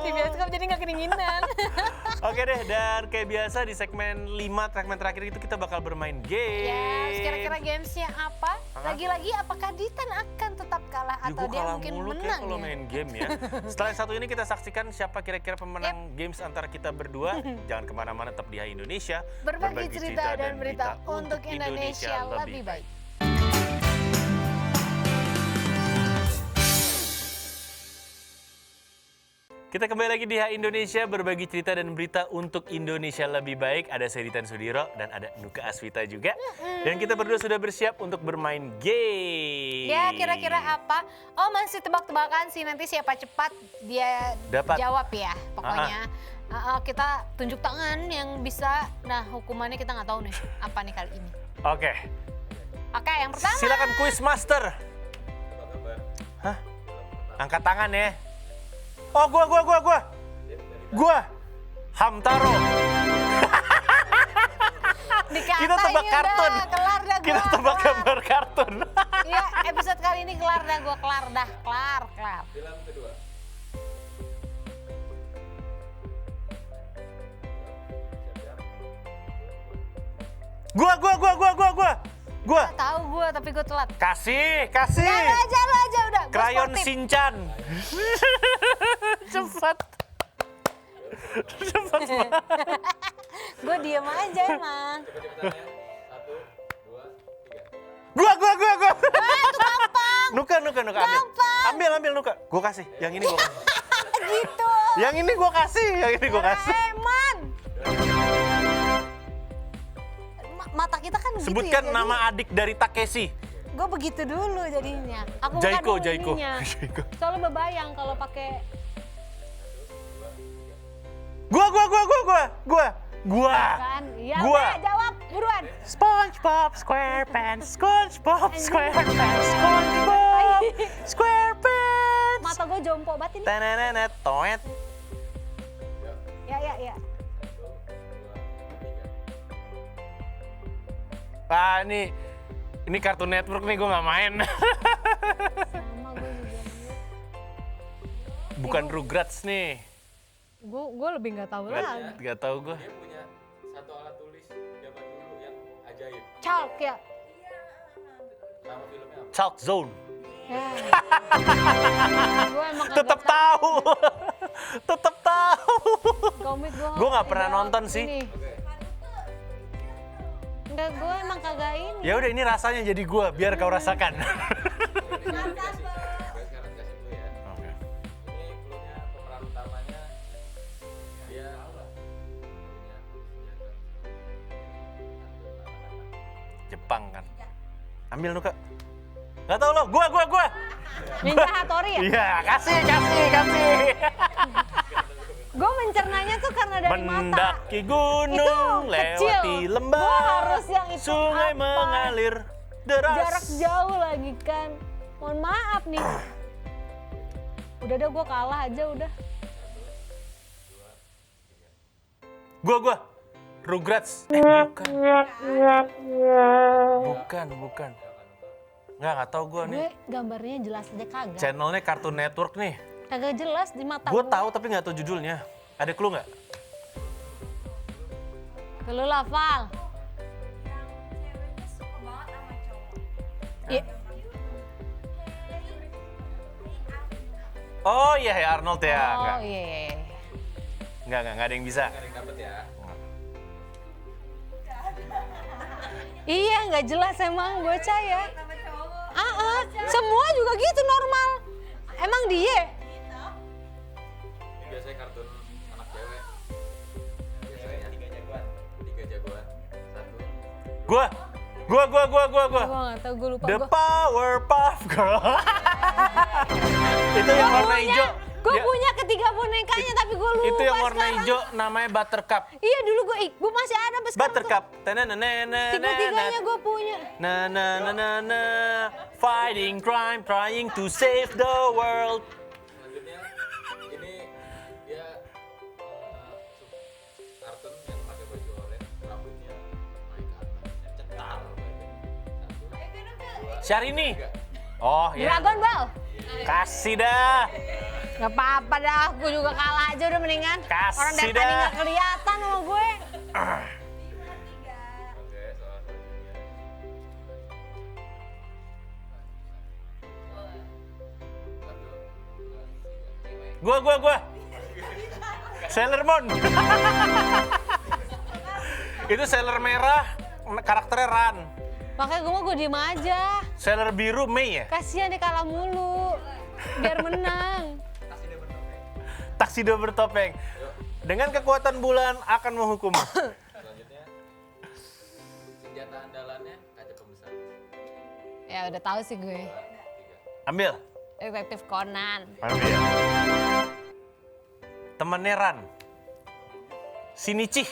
Di bioskop jadi nggak kedinginan. Oke deh, dan kayak biasa di segmen terakhir itu kita bakal bermain game. Ya, kira-kira gamesnya apa? Lagi-lagi apakah Ditan akan tetap kalah atau dia mungkin menang kalau ya? main game ya. Setelah yang satu ini kita saksikan siapa kira-kira pemenang games antara kita berdua. Jangan kemana-mana, tetap di Hai Indonesia. Berbagi cerita dan berita untuk Indonesia lebih baik. Kita kembali lagi di Hai Indonesia, berbagi cerita dan berita untuk Indonesia lebih baik. Ada saya Ditan Sudiro dan ada Nuka Aswita juga. Dan kita berdua sudah bersiap untuk bermain game. Ya, kira-kira apa? Oh, masih tebak-tebakan sih, nanti siapa cepat dia Dapat. jawab ya. Pokoknya kita tunjuk tangan yang bisa. Nah, hukumannya kita nggak tahu nih apa nih kali ini. Oke. Oke, yang pertama. Silakan Quiz Master. Hah? Angkat tangan ya. Oh, gua. Hamtaro. Kita tebak kartun. Kelar dah gua. Kita tebak gambar kartun. Iya, episode kali ini kelar dah gua, kelar. Film kedua. Gua. Tahu gua tapi gua telat. Kasih. Lu aja udah. Gua Krayon sportif. Shinchan. Cepat. Gua diem aja emang. Cepet-cepetan ya. 1, 2, 3. Gua. Itu gampang. Nuka, ambil. Gampang. Ambil Nuka. Gua kasih. Yang ini gua kasih. Gitu. Yang ini gua kasih. Eman. Mata kita kan gitu Sebutkan ya. nama adik dari Takeshi. Gue begitu dulu jadinya. Aku Jaiko. bukan ininya. Soalnya bebayang kalau pakai. Gua. Kan? Iya, Gua. udah, jawab buruan. SpongeBob SquarePants. Mata gue jompo banget ini. Tenenenet toet. Ya. Ah, ini Cartoon Network nih, gue nggak main. Sama gue juga. Bukan Rugrats nih. Gue lebih nggak tahu lagi. Gak tahu gue. Dia punya satu alat tulis zaman dulu yang ajaib. Chalk ya. Nama filmnya apa? Chalk Zone. Gue emang kagak Tetep tahu. Tetep tahu. komik gue. Gue nggak pernah nonton sih. Enggak, gue emang kagak ini. Ya udah ini rasanya jadi gue, biar kau rasakan. Gue sekarang kasih clue ya. Oke. Ini clue-nya pemeran utamanya dia punya senjata. Jepang kan. Ambil Nuka. Gak tau lo, gua. Ninja Hattori ya? Iya, kasih. Gue mencernanya tuh karena dari mata. Mendaki gunung, Itu kecil. lewati lembah, Gua harus yang itu sungai apa? mengalir deras. Jarak jauh lagi kan. Mohon maaf nih. Udah dah gue kalah aja udah. Gua. Rugrats. Bukan. Nggak tahu gua nih. Gue gambarnya jelas aja kagak. Channelnya Cartoon Network nih. Kagak jelas di mata Gue tahu tapi nggak tahu judulnya. Ada clue nggak? Lu Lafal. Iya. Oh iya ya Arnold ya. Oh iya. Nggak ada yang bisa. Nggak ada yang dapet ya. Iya nggak jelas emang bocah ya. Semua juga gitu normal. Emang dia? Ini biasanya kartun anak cewek. Biasanya 3 jagoan. 1. Gua. Gue nggak tahu, gue lupa. The Powerpuff Girl. Itu yang warna hijau. Gue Ya, punya ketiga bonekanya tapi gue lupa. itu yang warna sekarang. hijau namanya Buttercup. Iya dulu gue masih ada sampai sekarang. Buttercup. Tiga-tiganya gue punya. Na, fighting crime, trying to save the world. Selanjutnya ini dia kartun yang pakai baju oranye, rambutnya naik ke atas, cetar banget. 1, 2, Syahrini. Oh ya. Dragon Ball. Kasih dah. Gak apa-apa dah, gue juga kalah aja udah mendingan. Kasih Orang dari tadi dah. gak kelihatan sama gue. Oke, soal selanjutnya. Gua. Sailor Moon. Itu Sailor merah, karakternya Ran. Makanya gue diem aja. Sailor biru Mei ya? Kasihan dia kalah mulu. Biar menang. Taksido bertopeng. Dengan kekuatan bulan akan menghukum. Selanjutnya senjata andalannya kaca pembesar. Ya udah tahu sih gue. 3. Ambil. Detektif Conan. Ambil. Temennya Ran. Shinichi.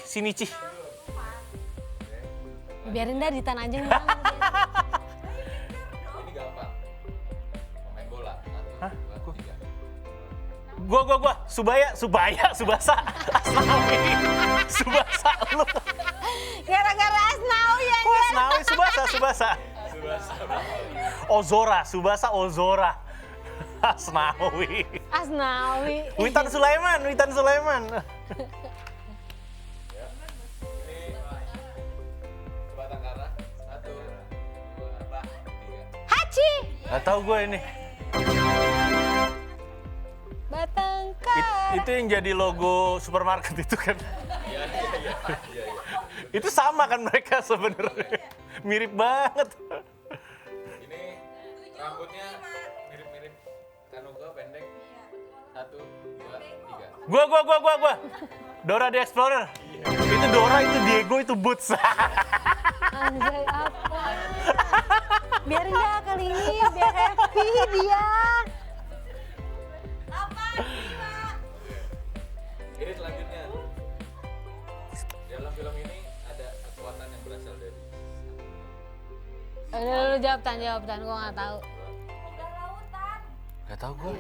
Biarin dah Ditan aja menang. Ini gampang. Pemain bola. 1, 2, 3. Gua. Subasa. Asnawi. Subasa lu. Gara-gara Asnawi ya. Kok Asnawi Subasa. Subasa Ozora. Asnawi. Witan Sulaiman. Ini batang kara. 1, 2, 3. Hachi. Gak tau gue ini. Batang kara. Itu yang jadi logo supermarket itu kan. Iya. Itu sama kan mereka sebenarnya. Mirip banget. Ini rambutnya mirip-mirip Kanuga pendek. 1, 2, 3. Gua. Dora the Explorer. Itu Dora, itu Diego, itu Boots. Anjay apa? Biarin dah kali ini, biar happy dia. Ini selanjutnya. Dalam film ini ada kekuatan yang berasal dari Udah lu jawab tan, gue nggak tahu. Gak tau gue.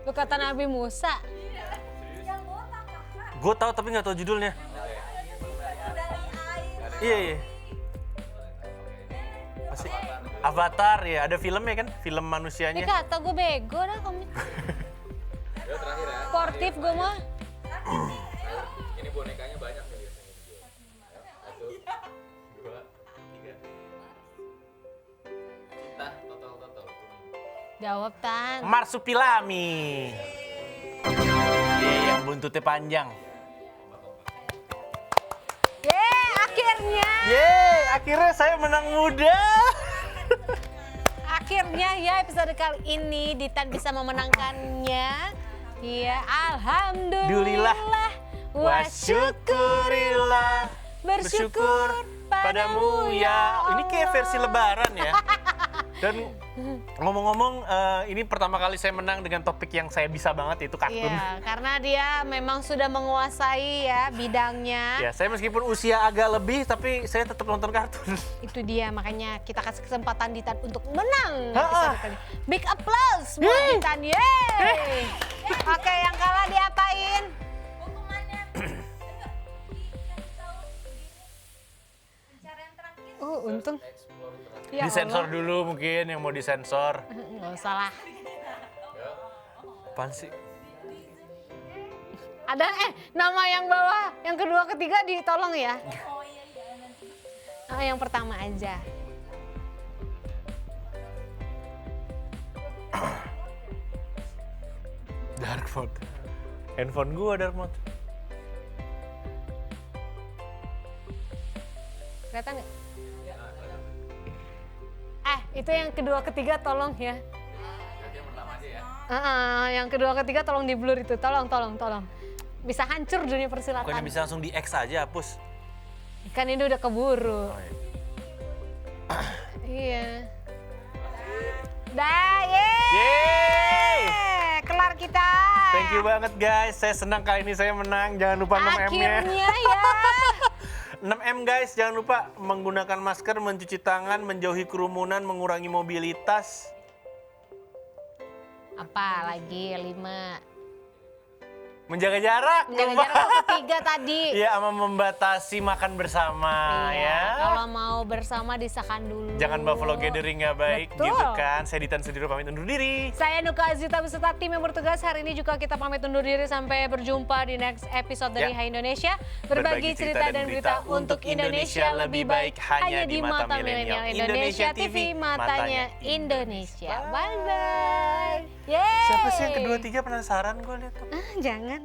Lu kata Nabi Musa. Gue tahu tapi nggak tahu judulnya. Iya. Pasti Avatar ya, ada filmnya kan? Film Ini manusianya. kata gue bego dah komik. Ya terakhir ya. Sportif gue mah. Ini bonekanya banyak nih biasanya dijual. 1, 2, 3. Kita total Jawab Tan. Marsupilami. Yang buntutnya panjang. Akhirnya. Akhirnya saya menang muda. Akhirnya ya episode kali ini Ditan bisa memenangkannya. Iya, alhamdulillah. Wa syukurillah. Bersyukur padamu ya. Ini kayak versi lebaran ya. Dan ngomong-ngomong, ini pertama kali saya menang dengan topik yang saya bisa banget, yaitu kartun. Iya, karena dia memang sudah menguasai ya bidangnya. Ya, saya meskipun usia agak lebih, tapi saya tetap nonton kartun. Itu dia, makanya kita kasih kesempatan Ditan untuk menang Ha-ha. episode kali. Big applause buat Ditan, yeay! Oke, yang kalah diapain? Hukumannya pencarian terakhir. Untung. Explore terakhir. Ya Disensor Allah. dulu mungkin yang mau disensor. Nggak usah lah. Apaan sih? Ada nama yang bawah, yang kedua ketiga ditolong ya. Oh iya nanti. Yang pertama aja. Dark mode. Handphone gua dark mode. Kelihatan nggak? Itu yang kedua ketiga tolong ya. Yang pertama aja ya. Yang kedua ketiga tolong di blur itu, tolong. Bisa hancur dunia Bukannya persilatan. bisa langsung di X aja hapus. Kan ini udah keburu. Oh, iya. Iya. Dah, yeay! Yeay! Kelar kita. Thank you banget guys, saya senang kali ini saya menang. Jangan lupa 6M-nya. Akhirnya ya. 6M guys, jangan lupa menggunakan masker, mencuci tangan, menjauhi kerumunan, mengurangi mobilitas. Apa lagi 5? Menjaga jarak. Menjaga jarak tuh ketiga tadi. Iya, sama membatasi makan bersama ya. Kalau mau bersama disahkan dulu. Jangan buffalo gathering nggak baik Betul. gitu kan. Saya Ditan Sudiro pamit undur diri. Saya Nuka Azita beserta tim yang bertugas hari ini juga kita pamit undur diri sampai berjumpa di next episode dari Ya. Hai Indonesia. Berbagi cerita dan berita untuk Indonesia lebih baik hanya di mata milenial. Indonesia TV, matanya Indonesia. Bye bye. Yeay. Siapa sih yang kedua tiga penasaran gue lihat tuh. Jangan.